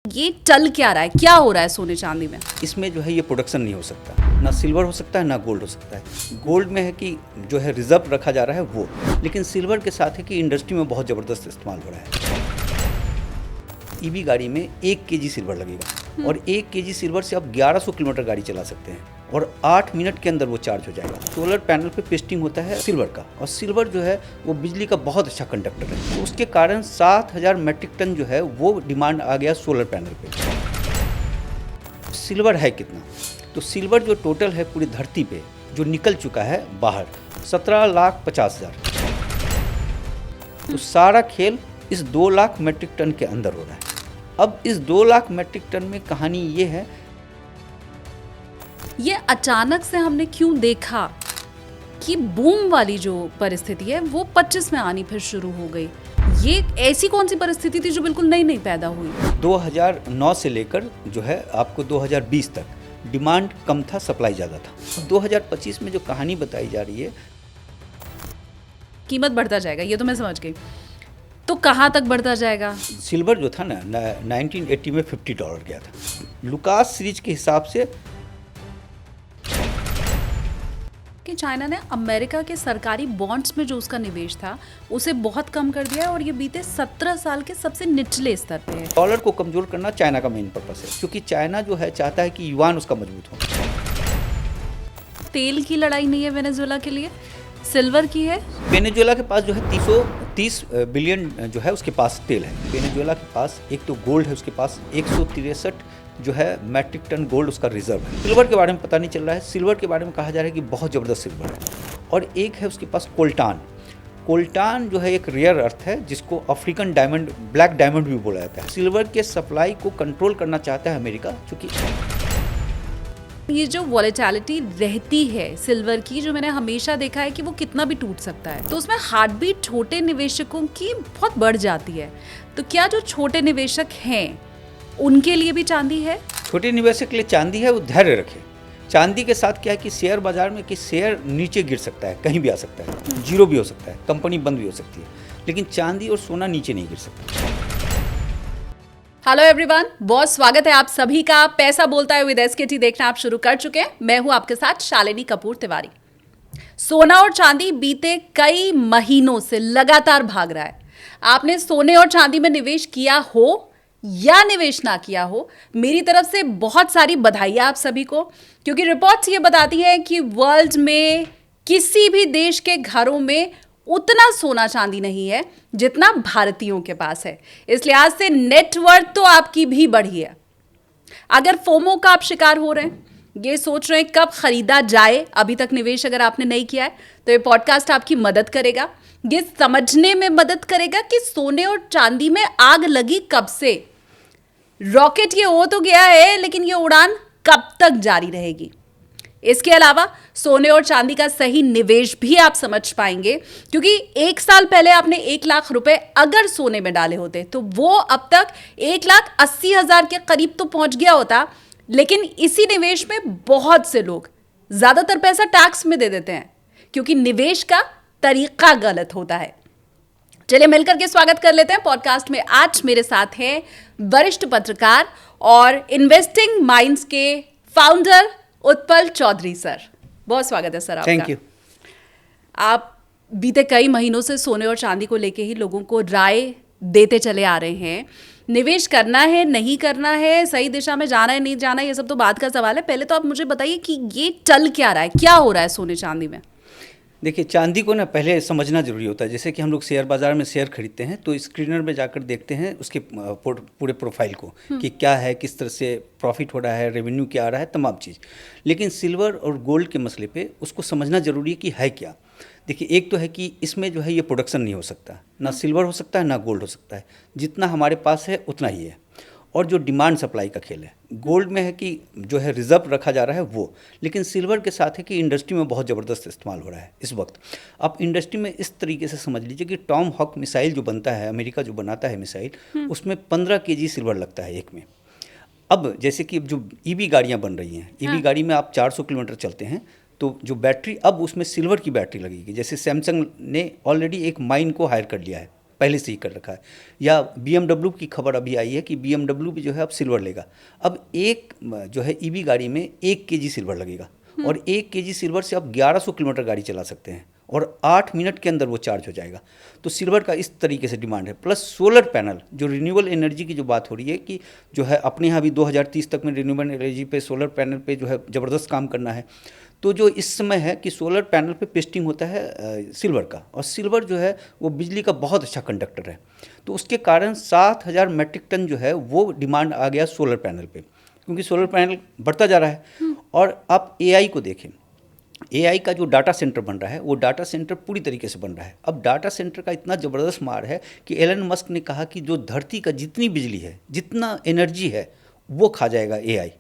ये चल क्या रहा है, क्या हो रहा है सोने चांदी में? इसमें जो है ये प्रोडक्शन नहीं हो सकता, ना सिल्वर हो सकता है ना गोल्ड हो सकता है। गोल्ड में है कि जो है रिजर्व रखा जा रहा है वो, लेकिन सिल्वर के साथ है कि इंडस्ट्री में बहुत ज़बरदस्त इस्तेमाल हो रहा है। ईवी गाड़ी में 1 केजी सिल्वर लगेगा और 1 केजी सिल्वर से आप 1100 किलोमीटर गाड़ी चला सकते हैं और 8 मिनट के अंदर वो चार्ज हो जाएगा। सोलर पैनल पे पेस्टिंग होता है सिल्वर का, और सिल्वर जो है वो बिजली का बहुत अच्छा कंडक्टर है, तो उसके कारण 7000 मेट्रिक टन जो है वो डिमांड आ गया सोलर पैनल पे। सिल्वर है कितना? तो सिल्वर जो टोटल है पूरी धरती पे जो निकल चुका है बाहर 17,50,000। तो सारा खेल इस 2 लाख मेट्रिक टन के अंदर हो रहा है। अब इस 2 लाख मेट्रिक टन में कहानी ये है, ये अचानक से हमने क्यों देखा कि बूम वाली जो परिस्थिति है वो 25 में आनी फिर शुरू हो गई? ये ऐसी कौन सी परिस्थिति थी जो बिल्कुल नई नई पैदा हुई? 2009 से लेकर जो है आपको 2020 तक डिमांड कम था, सप्लाई ज़्यादा था। 2025 में जो कहानी बताई जा रही है, कीमत बढ़ता जाएगा, ये तो मैं समझ गई। तो कहाँ तक बढ़ता जाएगा? सिल्वर जो था ना 1980 में $50 गया था। लुकास सीरीज के हिसाब से कि चाइना ने अमेरिका के सरकारी बॉन्ड्स में जो उसका निवेश था उसे बहुत कम कर दिया और ये बीते 17 साल के सबसे निचले स्तर पे है। डॉलर को कमजोर करना चाइना का मेन पर्पस है, क्योंकि चाइना जो है चाहता है कि युआन उसका मजबूत हो। तेल की लड़ाई नहीं है वेनेजुएला के लिए, सिल्वर की है। वेनेजुएला के पास जो है 330 बिलियन जो है उसके पास तेल है। वेनेजुएला के पास एक तो गोल्ड है, उसके पास 163 जो है मैट्रिक टन गोल्ड उसका रिजर्व है। सिल्वर के बारे में पता नहीं चल रहा है। सिल्वर के बारे में कहा जा रहा है कि बहुत ज़बरदस्त सिल्वर है। और एक है उसके पास कोल्टान। कोल्टान जो है एक रेयर अर्थ है जिसको अफ्रीकन डायमंड, ब्लैक डायमंड भी बोला जाता है। सिल्वर के सप्लाई को कंट्रोल करना चाहता है अमेरिका, क्योंकि ये जो वॉलेटिलिटी रहती है सिल्वर की, जो मैंने हमेशा देखा है कि वो कितना भी टूट सकता है, तो उसमें हार्ट बीट छोटे निवेशकों की बहुत बढ़ जाती है। तो क्या जो छोटे निवेशक हैं उनके लिए भी चांदी है? छोटे निवेशक के लिए चांदी है, वो धैर्य रखे। चांदी के साथ क्या है कि शेयर बाजार में कि शेयर नीचे गिर सकता है, कहीं भी आ सकता है, जीरो भी हो सकता है, कंपनी बंद भी हो सकती है, लेकिन चांदी और सोना नीचे नहीं गिर सकता। हेलो एवरीवन, बहुत स्वागत है आप सभी का पैसा बोलता है विद एसकेटी देखना आप शुरू कर चुके हैं। मैं हूं आपके साथ शालिनी कपूर तिवारी। सोना और चांदी बीते कई महीनों से लगातार भाग रहा है। आपने सोने और चांदी में निवेश किया हो या निवेश ना किया हो, मेरी तरफ से बहुत सारी बधाइयां आप सभी को, क्योंकि रिपोर्ट्स ये बताती हैं कि वर्ल्ड में किसी भी देश के घरों में उतना सोना चांदी नहीं है जितना भारतीयों के पास है। इस लिहाज से नेटवर्थ तो आपकी भी बढ़ी है। अगर फोमो का आप शिकार हो रहे हैं, ये सोच रहे हैं कब खरीदा जाए, अभी तक निवेश अगर आपने नहीं किया है, तो ये पॉडकास्ट आपकी मदद करेगा। ये समझने में मदद करेगा कि सोने और चांदी में आग लगी कब से। रॉकेट ये हो तो गया है, लेकिन ये उड़ान कब तक जारी रहेगी। इसके अलावा सोने और चांदी का सही निवेश भी आप समझ पाएंगे, क्योंकि 1 साल पहले आपने 1 लाख रुपए अगर सोने में डाले होते तो वो अब तक 1,80,000 के करीब तो पहुंच गया होता। लेकिन इसी निवेश में बहुत से लोग ज्यादातर पैसा टैक्स में दे देते हैं, क्योंकि निवेश का तरीका गलत होता है। चलिए मिलकर के स्वागत कर लेते हैं पॉडकास्ट में। आज मेरे साथ हैं वरिष्ठ पत्रकार और इन्वेस्टिंग माइंड्स के फाउंडर उत्पल चौधरी सर। बहुत स्वागत है सर आपका। Thank you. आप बीते कई महीनों से सोने और चांदी को लेके ही लोगों को राय देते चले आ रहे हैं। निवेश करना है, नहीं करना है, सही दिशा में जाना है, नहीं जाना है, ये सब तो बात का सवाल है। पहले तो आप मुझे बताइए कि ये चल क्या रहा है, क्या हो रहा है सोने चांदी में? देखिए, चांदी को ना पहले समझना जरूरी होता है। जैसे कि हम लोग शेयर बाजार में शेयर खरीदते हैं तो स्क्रीनर में जाकर देखते हैं उसके पूरे प्रोफाइल को कि क्या है, किस तरह से प्रॉफिट हो रहा है, रेवेन्यू क्या आ रहा है, तमाम चीज़। लेकिन सिल्वर और गोल्ड के मसले पे उसको समझना जरूरी है कि है क्या। देखिए, एक तो है कि इसमें जो है ये प्रोडक्शन नहीं हो सकता, ना सिल्वर हो सकता है ना गोल्ड हो सकता है। जितना हमारे पास है उतना ही है। और जो डिमांड सप्लाई का खेल है, गोल्ड में है कि जो है रिजर्व रखा जा रहा है वो, लेकिन सिल्वर के साथ है कि इंडस्ट्री में बहुत ज़बरदस्त इस्तेमाल हो रहा है इस वक्त। आप इंडस्ट्री में इस तरीके से समझ लीजिए कि टॉम हॉक मिसाइल जो बनता है, अमेरिका जो बनाता है मिसाइल, उसमें 15 केजी सिल्वर लगता है एक में। अब जैसे कि जो ईवी गाड़ियाँ बन रही हैं, ईवी गाड़ी में आप 400 किलोमीटर चलते हैं तो जो बैटरी, अब उसमें सिल्वर की बैटरी लगेगी। जैसे सैमसंग ने ऑलरेडी एक माइन को हायर कर लिया है पहले से ही कर रखा है। या BMW की खबर अभी आई है कि BMW भी जो है अब सिल्वर लेगा। अब एक जो है ईवी गाड़ी में 1 केजी सिल्वर लगेगा और 1 केजी सिल्वर से आप 1100 किलोमीटर गाड़ी चला सकते हैं और 8 मिनट के अंदर वो चार्ज हो जाएगा। तो सिल्वर का इस तरीके से डिमांड है। प्लस सोलर पैनल, जो रिन्यूएबल एनर्जी की जो बात हो रही है कि जो है अपने यहाँ भी 2030 तक में रिन्यूएबल एनर्जी पे, सोलर पैनल पे जो है ज़बरदस्त काम करना है। तो जो इस समय है कि सोलर पैनल पे पेस्टिंग होता है सिल्वर का, और सिल्वर जो है वो बिजली का बहुत अच्छा कंडक्टर है। तो उसके कारण 7000 मेट्रिक टन जो है वो डिमांड आ गया सोलर पैनल पे, क्योंकि सोलर पैनल बढ़ता जा रहा है। और आप AI को देखें, AI का जो डाटा सेंटर बन रहा है वो डाटा सेंटर पूरी तरीके से बन रहा है। अब डाटा सेंटर का इतना ज़बरदस्त मार है कि एलन मस्क ने कहा कि जो धरती का जितनी बिजली है, जितना एनर्जी है, वो खा जाएगा AI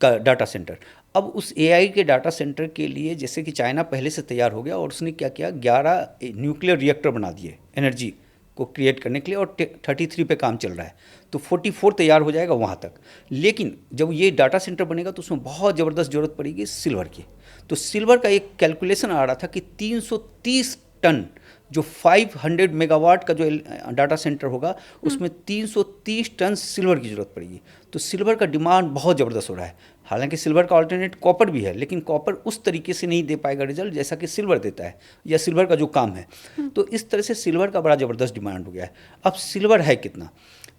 का डाटा सेंटर। अब उस AI के डाटा सेंटर के लिए जैसे कि चाइना पहले से तैयार हो गया और उसने क्या किया, 11 न्यूक्लियर रिएक्टर बना दिए एनर्जी को क्रिएट करने के लिए, और 33 पे काम चल रहा है। तो 44 तैयार हो जाएगा वहाँ तक। लेकिन जब ये डाटा सेंटर बनेगा तो उसमें बहुत ज़बरदस्त ज़रूरत पड़ेगी सिल्वर की। तो सिल्वर का एक कैलकुलेशन आ रहा था कि 330 टन, जो 500 मेगावाट का जो डाटा सेंटर होगा उसमें 330 टन सिल्वर की ज़रूरत पड़ेगी। तो सिल्वर का डिमांड बहुत ज़बरदस्त हो रहा है। हालांकि सिल्वर का अल्टरनेट कॉपर भी है, लेकिन कॉपर उस तरीके से नहीं दे पाएगा रिजल्ट जैसा कि सिल्वर देता है, या सिल्वर का जो काम है। तो इस तरह से सिल्वर का बड़ा ज़बरदस्त डिमांड हो गया है। अब सिल्वर है कितना,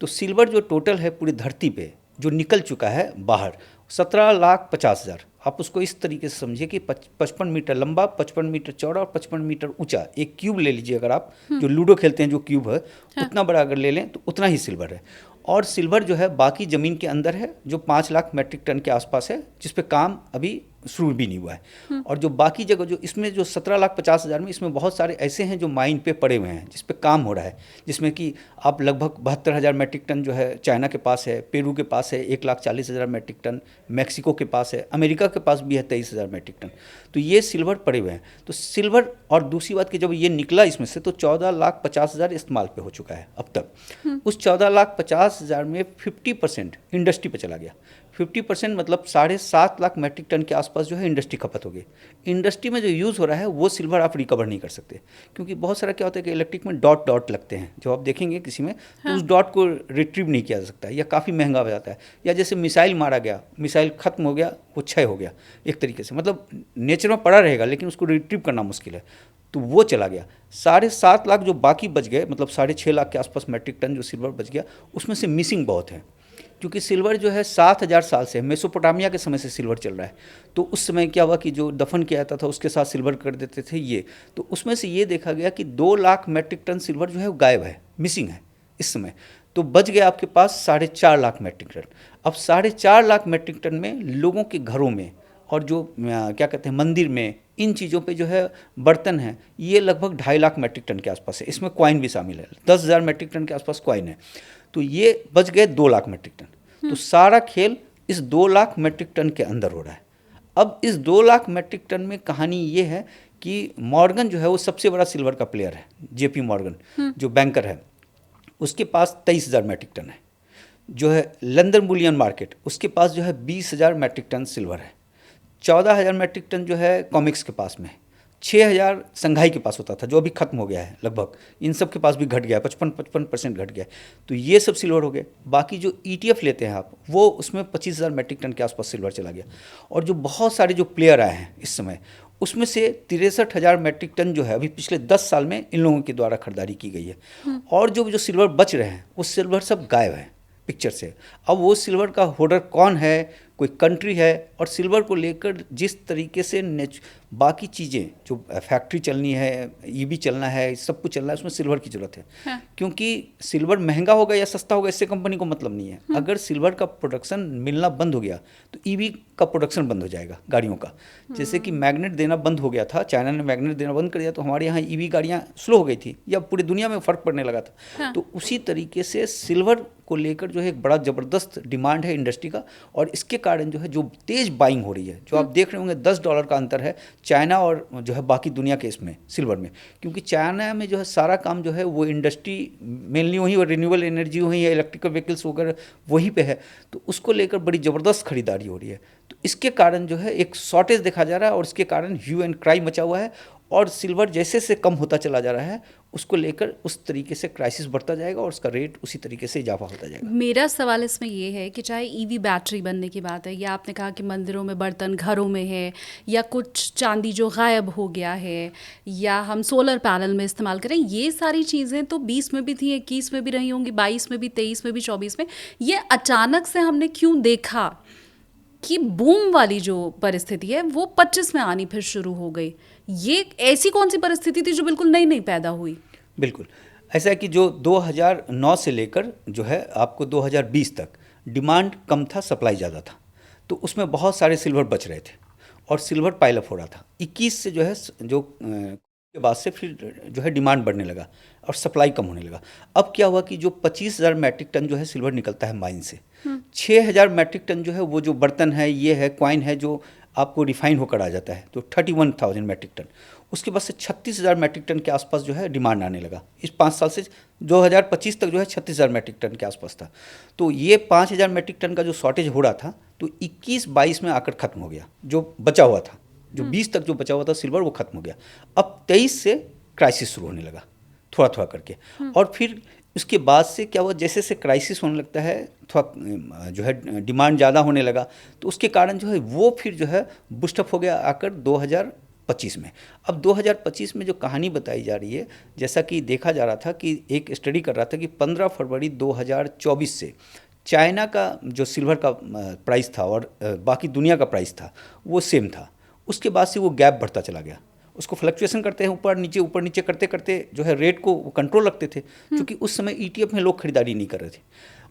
तो सिल्वर जो टोटल है पूरी धरती पे जो निकल चुका है बाहर, 17,50,000। आप उसको इस तरीके से समझिए कि 55 मीटर लंबा, 55 मीटर चौड़ा और 55 मीटर ऊंचा एक क्यूब ले लीजिए। अगर आप जो लूडो खेलते हैं जो क्यूब है, उतना बड़ा अगर ले लें तो उतना ही सिल्वर है। और सिल्वर जो है बाकी ज़मीन के अंदर है, जो 5 लाख मेट्रिक टन के आसपास है, जिस पे काम अभी शुरू भी नहीं हुआ है। और जो बाकी जगह जो इसमें जो 17,50,000 में, इसमें बहुत सारे ऐसे हैं जो माइन पे पड़े हुए हैं जिस पे काम हो रहा है, जिसमें कि आप लगभग 72,000 मेट्रिक टन जो है चाइना के पास है, पेरू के पास है 1,40,000 मेट्रिक टन, मैक्सिको के पास है, अमेरिका के पास भी है 23,000 मेट्रिक टन। तो ये सिल्वर पड़े हुए हैं। तो सिल्वर, और दूसरी बात कि जब ये निकला इसमें से तो 14,50,000 इस्तेमाल पे हो चुका है अब तक। उस 14,50,000 में 50% इंडस्ट्री पे चला गया। 50% मतलब 7.5 लाख मेट्रिक टन के आसपास जो है इंडस्ट्री खपत हो गई। इंडस्ट्री में जो यूज़ हो रहा है वो सिल्वर आप रिकवर नहीं कर सकते, क्योंकि बहुत सारा क्या होता है कि इलेक्ट्रिक में डॉट डॉट लगते हैं, जो आप देखेंगे किसी में, तो उस डॉट को रिट्रीव नहीं किया जा सकता है, या काफ़ी महंगा हो जाता है। या जैसे मिसाइल मारा गया, मिसाइल खत्म हो गया, वो क्षय हो गया एक तरीके से, मतलब नेचर में पड़ा रहेगा लेकिन उसको रिट्रीव करना मुश्किल है, तो वो चला गया। 7.5 लाख जो बाकी बच गए, मतलब 6.5 लाख के आसपास मेट्रिक टन जो सिल्वर बच गया, उसमें से मिसिंग बहुत है। क्योंकि सिल्वर जो है 7,000 साल से, मेसोपोटामिया के समय से सिल्वर चल रहा है। तो उस समय क्या हुआ कि जो दफन किया जाता था उसके साथ सिल्वर कर देते थे ये, तो उसमें से ये देखा गया कि 2 लाख मेट्रिक टन सिल्वर जो है वो गायब है, मिसिंग है इस समय। तो बच गया आपके पास 4.5 लाख मेट्रिक टन। अब 4.5 लाख मेट्रिक टन में लोगों के घरों में और जो क्या कहते हैं मंदिर में, इन चीज़ों पे जो है बर्तन हैं, ये लगभग 2.5 लाख मेट्रिक टन के आसपास है। इसमें कॉइन भी शामिल है, 10,000 मेट्रिक टन के आसपास कॉइन है। तो ये बच गए 2 लाख मेट्रिक टन। तो सारा खेल इस 2 लाख मेट्रिक टन के अंदर हो रहा है। अब इस 2 लाख मेट्रिक टन में कहानी ये है कि मॉर्गन जो है वो सबसे बड़ा सिल्वर का प्लेयर है। JP मॉर्गन जो बैंकर है, उसके पास 23,000 मेट्रिक टन है। जो है लंदन बुलियन मार्केट, उसके पास जो है 20,000 मेट्रिक टन सिल्वर है। 14,000 मेट्रिक टन जो है कॉमिक्स के पास में, 6,000 संघाई के पास होता था, जो अभी खत्म हो गया है लगभग। इन सब के पास भी घट गया है, 55% घट गया है। तो ये सब सिल्वर हो गए। बाकी जो ETF लेते हैं आप, वो उसमें 25,000 मेट्रिक टन के आसपास सिल्वर चला गया। और जो बहुत सारे जो प्लेयर आए हैं इस समय, उसमें से 63,000 मेट्रिक टन जो है अभी पिछले 10 साल में इन लोगों के द्वारा खरीदारी की गई है। और जो सिल्वर बच रहे हैं वो सिल्वर सब गायब है पिक्चर से। अब वो सिल्वर का होल्डर कौन है, कोई कंट्री है, और सिल्वर को लेकर जिस तरीके से बाकी चीज़ें जो फैक्ट्री चलनी है, EV चलना है, सब कुछ चलना है, उसमें सिल्वर की ज़रूरत है। हाँ। क्योंकि सिल्वर महंगा होगा या सस्ता होगा इससे कंपनी को मतलब नहीं है। अगर सिल्वर का प्रोडक्शन मिलना बंद हो गया तो EV का प्रोडक्शन बंद हो जाएगा गाड़ियों का। जैसे कि मैग्नेट देना बंद हो गया था, चाइना ने मैग्नेट देना बंद कर दिया, तो हमारे यहाँ EV गाड़ियाँ स्लो हो गई थी या पूरी दुनिया में फ़र्क पड़ने लगा था। हाँ। तो उसी तरीके से सिल्वर को लेकर जो है एक बड़ा ज़बरदस्त डिमांड है इंडस्ट्री का, और इसके कारण जो है जो तेज़ बाइंग हो रही है, जो आप देख रहे होंगे $10 का अंतर है चाइना और जो है बाकी दुनिया के इसमें सिल्वर में। क्योंकि चाइना में जो है सारा काम जो है वो इंडस्ट्री मेनली वहीं, और रिन्यूएबल एनर्जी वहीं है, इलेक्ट्रिकल व्हीकल्स वगैरह वहीं पे है, तो उसको लेकर बड़ी ज़बरदस्त खरीदारी हो रही है। तो इसके कारण जो है एक शॉर्टेज देखा जा रहा है, और इसके कारण ह्यू एंड क्राई मचा हुआ है। और सिल्वर जैसे से कम होता चला जा रहा है उसको लेकर उस तरीके से क्राइसिस बढ़ता जाएगा और उसका रेट उसी तरीके से इजाफा होता जाएगा। मेरा सवाल इसमें ये है कि चाहे ईवी बैटरी बनने की बात है, या आपने कहा कि मंदिरों में बर्तन घरों में है, या कुछ चांदी जो गायब हो गया है, या हम सोलर पैनल में इस्तेमाल करें, ये सारी चीज़ें तो 20 में भी थी, 21 में भी रही होंगी, 22 में भी, 23 में भी, 24 में। ये अचानक से हमने क्यों देखा कि बूम वाली जो परिस्थिति है वो 25 में आनी फिर शुरू हो गई? ये ऐसी कौन सी परिस्थिति थी जो बिल्कुल नई नई पैदा हुई? बिल्कुल ऐसा है कि जो 2009 से लेकर जो है आपको 2020 तक डिमांड कम था, सप्लाई ज़्यादा था, तो उसमें बहुत सारे सिल्वर बच रहे थे और सिल्वर पाइलअप हो रहा था। 21 से जो है जो के बाद से फिर जो है डिमांड बढ़ने लगा और सप्लाई कम होने लगा। अब क्या हुआ कि जो 25,000 मैट्रिक टन जो है सिल्वर निकलता है माइन से, 6,000 मैट्रिक टन जो है वो जो बर्तन है, ये है कॉइन है जो आपको रिफाइन होकर आ जाता है, तो 31,000 मैट्रिक टन। उसके बाद से 36,000 मैट्रिक टन के आसपास जो है डिमांड आने लगा। इस 5 साल से 2025 तक जो है 36,000 मैट्रिक टन के आसपास था। तो ये 5,000 मैट्रिक टन का जो शॉर्टेज हो रहा था तो 21-22 में आकर ख़त्म हो गया। जो बचा हुआ था, जो 20 तक जो बचा हुआ था सिल्वर, वो ख़त्म हो गया। अब 23 से क्राइसिस शुरू होने लगा थोड़ा थोड़ा करके। और फिर उसके बाद से क्या हुआ, जैसे से क्राइसिस होने लगता है, थोड़ा जो है डिमांड ज़्यादा होने लगा, तो उसके कारण जो है वो फिर जो है बूस्टअप हो गया आकर 2025 में। अब 2025 में जो कहानी बताई जा रही है, जैसा कि देखा जा रहा था कि एक स्टडी कर रहा था कि 15 फरवरी 2024 से चाइना का जो सिल्वर का प्राइस था और बाकी दुनिया का प्राइस था वो सेम था। उसके बाद से वो गैप बढ़ता चला गया। उसको फ्लक्चुएशन करते हैं ऊपर नीचे करते करते जो है रेट को कंट्रोल रखते थे, क्योंकि उस समय ETF में लोग खरीदारी नहीं कर रहे थे।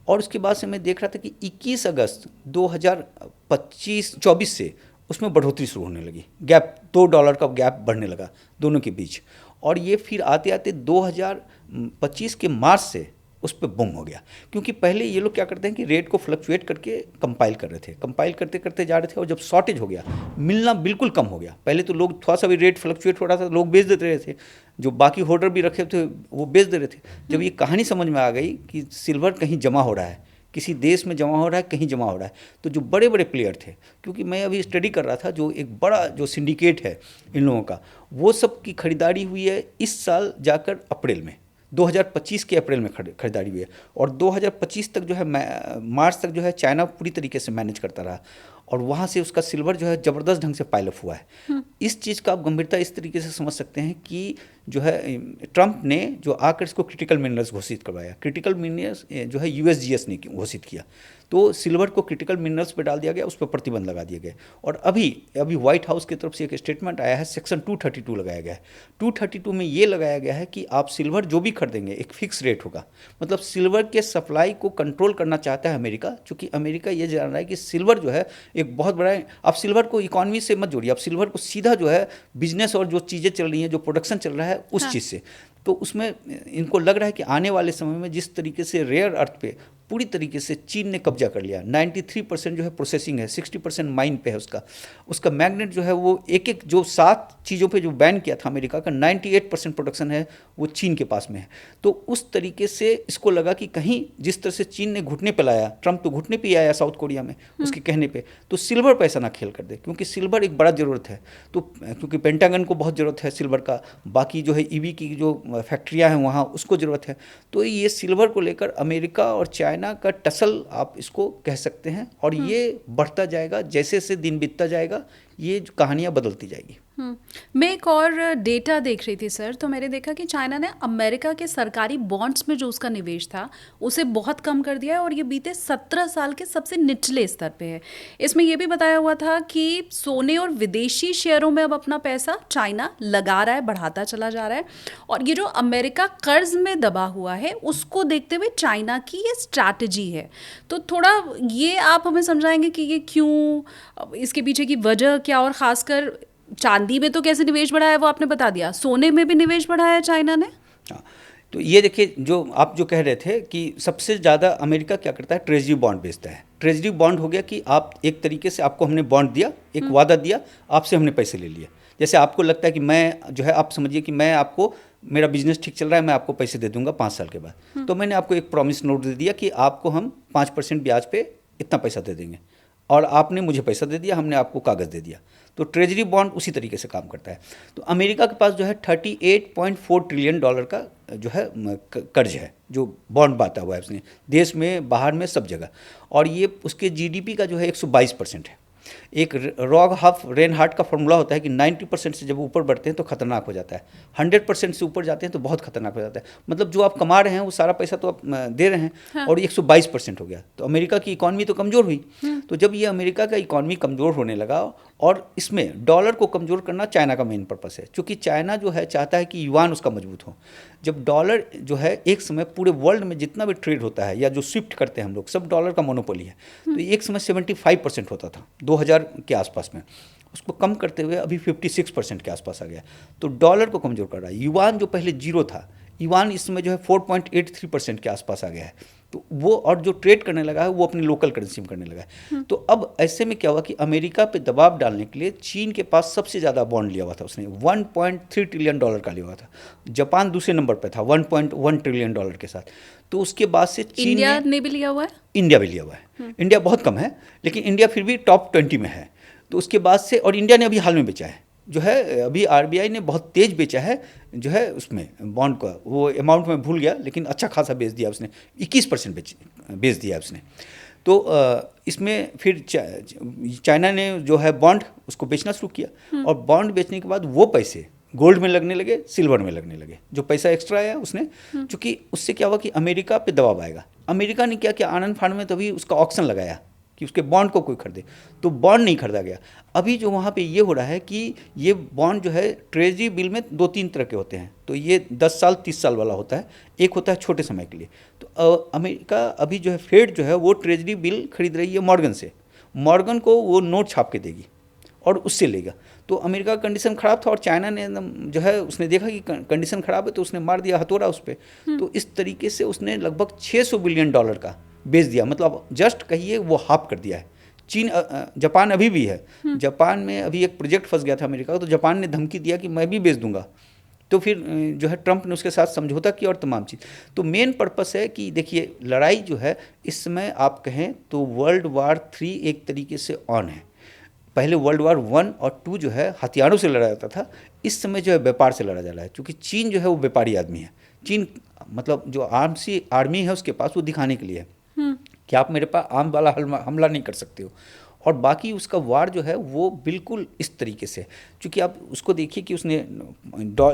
और उसके बाद से मैं देख रहा था कि 21 अगस्त 2024 से उसमें बढ़ोतरी शुरू होने लगी, गैप $2 का गैप बढ़ने लगा दोनों के बीच। और ये फिर आते आते 2025 के मार्च से उस पर बूम हो गया, क्योंकि पहले ये लोग क्या करते हैं कि रेट को फ्लक्चुएट करके कंपाइल कर रहे थे, कंपाइल करते करते जा रहे थे, और जब शॉर्टेज हो गया, मिलना बिल्कुल कम हो गया। पहले तो लोग थोड़ा सा भी रेट फ्लक्चुएट हो रहा था लोग बेच देते रहे थे, जो बाकी होल्डर भी रखे थे वो बेच दे रहे थे। जब ये कहानी समझ में आ गई कि सिल्वर कहीं जमा हो रहा है, किसी देश में जमा हो रहा है, कहीं जमा हो रहा है, तो जो बड़े बड़े प्लेयर थे, क्योंकि मैं अभी स्टडी कर रहा था, जो एक बड़ा जो सिंडिकेट है इन लोगों का, वो सब की खरीदारी हुई है इस साल जाकर अप्रैल में, 2025 के अप्रैल में खरीदारी हुई है। और 2025 तक जो है मार्च तक जो है चाइना पूरी तरीके से मैनेज करता रहा, और वहाँ से उसका सिल्वर जो है ज़बरदस्त ढंग से पाइल अप हुआ है। इस चीज़ का आप गंभीरता इस तरीके से समझ सकते हैं कि जो है ट्रंप ने जो आकर इसको क्रिटिकल मिनरल्स घोषित करवाया, क्रिटिकल मिनरल्स जो है USGS ने घोषित किया, तो सिल्वर को क्रिटिकल मिनरल्स पे डाल दिया गया, उस पर प्रतिबंध लगा दिया गया। और अभी व्हाइट हाउस की तरफ से एक स्टेटमेंट आया है, सेक्शन 232 लगाया गया है। 232 में ये लगाया गया है कि आप सिल्वर जो भी खरीदेंगे एक फिक्स रेट होगा। मतलब सिल्वर के सप्लाई को कंट्रोल करना चाहता है अमेरिका, क्योंकि अमेरिका ये जान रहा है कि सिल्वर जो है एक बहुत बड़ा, आप सिल्वर को इकॉनमी से मत जोड़िए, आप सिल्वर को सीधा जो है बिजनेस और जो चीज़ें चल रही हैं, जो प्रोडक्शन चल रहा है उस चीज़ से। तो उसमें इनको लग रहा है कि आने वाले समय में जिस तरीके से रेयर अर्थ पे पूरी तरीके से चीन ने कब्जा कर लिया, 93% जो है प्रोसेसिंग है, 60% माइन पे है उसका मैग्नेट जो है वो एक जो 7 चीज़ों पे जो बैन किया था अमेरिका का, 98% प्रोडक्शन है वो चीन के पास में है। तो उस तरीके से इसको लगा कि कहीं जिस तरह से चीन ने घुटने पे लाया, ट्रंप तो घुटने पे ही आया साउथ कोरिया में उसके कहने पे, तो सिल्वर पे ऐसा ना खेल कर दे, क्योंकि सिल्वर एक बड़ा ज़रूरत है। तो क्योंकि पेंटागन को बहुत ज़रूरत है सिल्वर का, बाकी जो है EV की जो फैक्ट्रियाँ हैं वहाँ उसको ज़रूरत है। तो ये सिल्वर को लेकर अमेरिका और चाइना का टसल आप इसको कह सकते हैं, और ये बढ़ता जाएगा जैसे जैसे दिन बीतता जाएगा, ये कहानियाँ बदलती जाएगी। मैं एक और डेटा देख रही थी सर, तो मैंने देखा कि चाइना ने अमेरिका के सरकारी बॉन्ड्स में जो उसका निवेश था उसे बहुत कम कर दिया है, और ये बीते 17 साल के सबसे निचले स्तर पे है। इसमें यह भी बताया हुआ था कि सोने और विदेशी शेयरों में अब अपना पैसा चाइना लगा रहा है, बढ़ाता चला जा रहा है, और ये जो अमेरिका कर्ज में दबा हुआ है उसको देखते हुए चाइना की ये स्ट्रैटेजी है। तो थोड़ा ये आप हमें समझाएंगे कि ये क्यों, इसके पीछे की वजह क्या, और ख़ासकर चांदी में तो कैसे निवेश बढ़ाया है वो आपने बता दिया, सोने में भी निवेश बढ़ाया है चाइना ने। हाँ, तो ये देखिए, जो आप जो कह रहे थे कि सबसे ज़्यादा अमेरिका क्या करता है, ट्रेजरी बॉन्ड बेचता है। ट्रेजरी बॉन्ड हो गया कि आप एक तरीके से, आपको हमने बॉन्ड दिया, एक वादा दिया, आपसे हमने पैसे ले लिए। जैसे आपको लगता है कि मैं जो है, आप समझिए कि मैं आपको, मेरा बिजनेस ठीक चल रहा है, मैं आपको पैसे दे दूंगा 5 साल के बाद, तो मैंने आपको एक प्रॉमिस नोट दे दिया कि आपको हम 5% ब्याज पे इतना पैसा दे देंगे, और आपने मुझे पैसा दे दिया, हमने आपको कागज़ दे दिया। तो ट्रेजरी बॉन्ड उसी तरीके से काम करता है। तो अमेरिका के पास जो है 38.4 ट्रिलियन डॉलर का जो है कर्ज है, जो बॉन्ड बांटा हुआ है उसने देश में, बाहर में, सब जगह। और ये उसके जीडीपी का जो है 122% है। एक रॉग हफ रेनहार्ट का फॉर्मूला होता है कि 90% से जब ऊपर बढ़ते हैं तो खतरनाक हो जाता है, 100% से ऊपर जाते हैं तो बहुत खतरनाक हो जाता है। मतलब जो आप कमा रहे हैं वो सारा पैसा तो आप दे रहे हैं। हाँ। और 122% हो गया, तो अमेरिका की इकॉनमी तो कमज़ोर हुई। तो जब ये अमेरिका का इकॉनमी कमज़ोर होने लगा, और इसमें डॉलर को कमज़ोर करना चाइना का मेन पर्पस है, क्योंकि चाइना जो है चाहता है कि युआन उसका मजबूत हो। जब डॉलर जो है एक समय पूरे वर्ल्ड में जितना भी ट्रेड होता है या जो स्विफ्ट करते हैं हम लोग, सब डॉलर का मोनोपोली है। तो एक समय 75% होता था 2000 के आसपास में, उसको कम करते हुए अभी 56% के आसपास आ गया। तो डॉलर को कमज़ोर कर रहा है। युआन जो पहले जीरो था, युआन इस समय जो है 4.83% के आसपास आ गया है। तो वो, और जो ट्रेड करने लगा है वो अपनी लोकल करेंसी में करने लगा है। तो अब ऐसे में क्या हुआ कि अमेरिका पे दबाव डालने के लिए चीन के पास सबसे ज़्यादा बॉन्ड लिया हुआ था, उसने 1.3 ट्रिलियन डॉलर का लिया हुआ था। जापान दूसरे नंबर पे था 1.1 ट्रिलियन डॉलर के साथ। तो उसके बाद से चीन इंडिया ने भी लिया हुआ है। इंडिया भी लिया हुआ है। इंडिया बहुत कम है, लेकिन इंडिया फिर भी टॉप 20 में है। तो उसके बाद से, और इंडिया ने अभी हाल में बेचा है, जो है अभी आरबीआई ने बहुत तेज बेचा है जो है उसमें बॉन्ड का, वो अमाउंट में भूल गया, लेकिन अच्छा खासा बेच दिया उसने, 21% बेच दिया उसने। तो इसमें फिर चाइना ने जो है बॉन्ड उसको बेचना शुरू किया, और बॉन्ड बेचने के बाद वो पैसे गोल्ड में लगने लगे, सिल्वर में लगने लगे। जो पैसा एक्स्ट्रा आया उसने, चूँकि उससे क्या हुआ कि अमेरिका पे दबाव आएगा। अमेरिका ने क्या किया, आनंद फांड में तभी उसका ऑक्शन लगाया कि उसके बॉन्ड को कोई खरीदे, तो बॉन्ड नहीं खरीदा गया। अभी जो वहाँ पे ये हो रहा है कि ये बॉन्ड जो है ट्रेजरी बिल में 2-3 तरह के होते हैं। तो ये 10 साल 30 साल वाला होता है, एक होता है छोटे समय के लिए। तो अमेरिका अभी जो है फेड जो है वो ट्रेजरी बिल खरीद रही है मॉर्गन से। मॉर्गन को वो नोट छाप के देगी और उससे लेगा। तो अमेरिका का कंडीशन ख़राब था, और चाइना ने जो है उसने देखा कि कंडीशन ख़राब है, तो उसने मार दिया हथौड़ा उस पर। तो इस तरीके से उसने लगभग 600 बिलियन डॉलर का बेच दिया, मतलब जस्ट कहिए वो हाफ कर दिया है। चीन, जापान अभी भी है। जापान में अभी एक प्रोजेक्ट फंस गया था अमेरिका का, तो जापान ने धमकी दिया कि मैं भी बेच दूंगा। तो फिर जो है ट्रंप ने उसके साथ समझौता किया और तमाम चीज़। तो मेन पर्पस है कि देखिए, लड़ाई जो है इस समय आप कहें तो वर्ल्ड वार 3 एक तरीके से ऑन है। पहले वर्ल्ड वार 1 और 2 जो है हथियारों से लड़ा जाता था, इस समय जो है व्यापार से लड़ा जा रहा है, क्योंकि चीन जो है वो व्यापारी आदमी है। चीन मतलब जो आर्मी है उसके पास, वो दिखाने के लिए है कि आप मेरे पास आम वाला हमला नहीं कर सकते हो। और बाकी उसका वार जो है वो बिल्कुल इस तरीके से, क्योंकि आप उसको देखिए कि उसने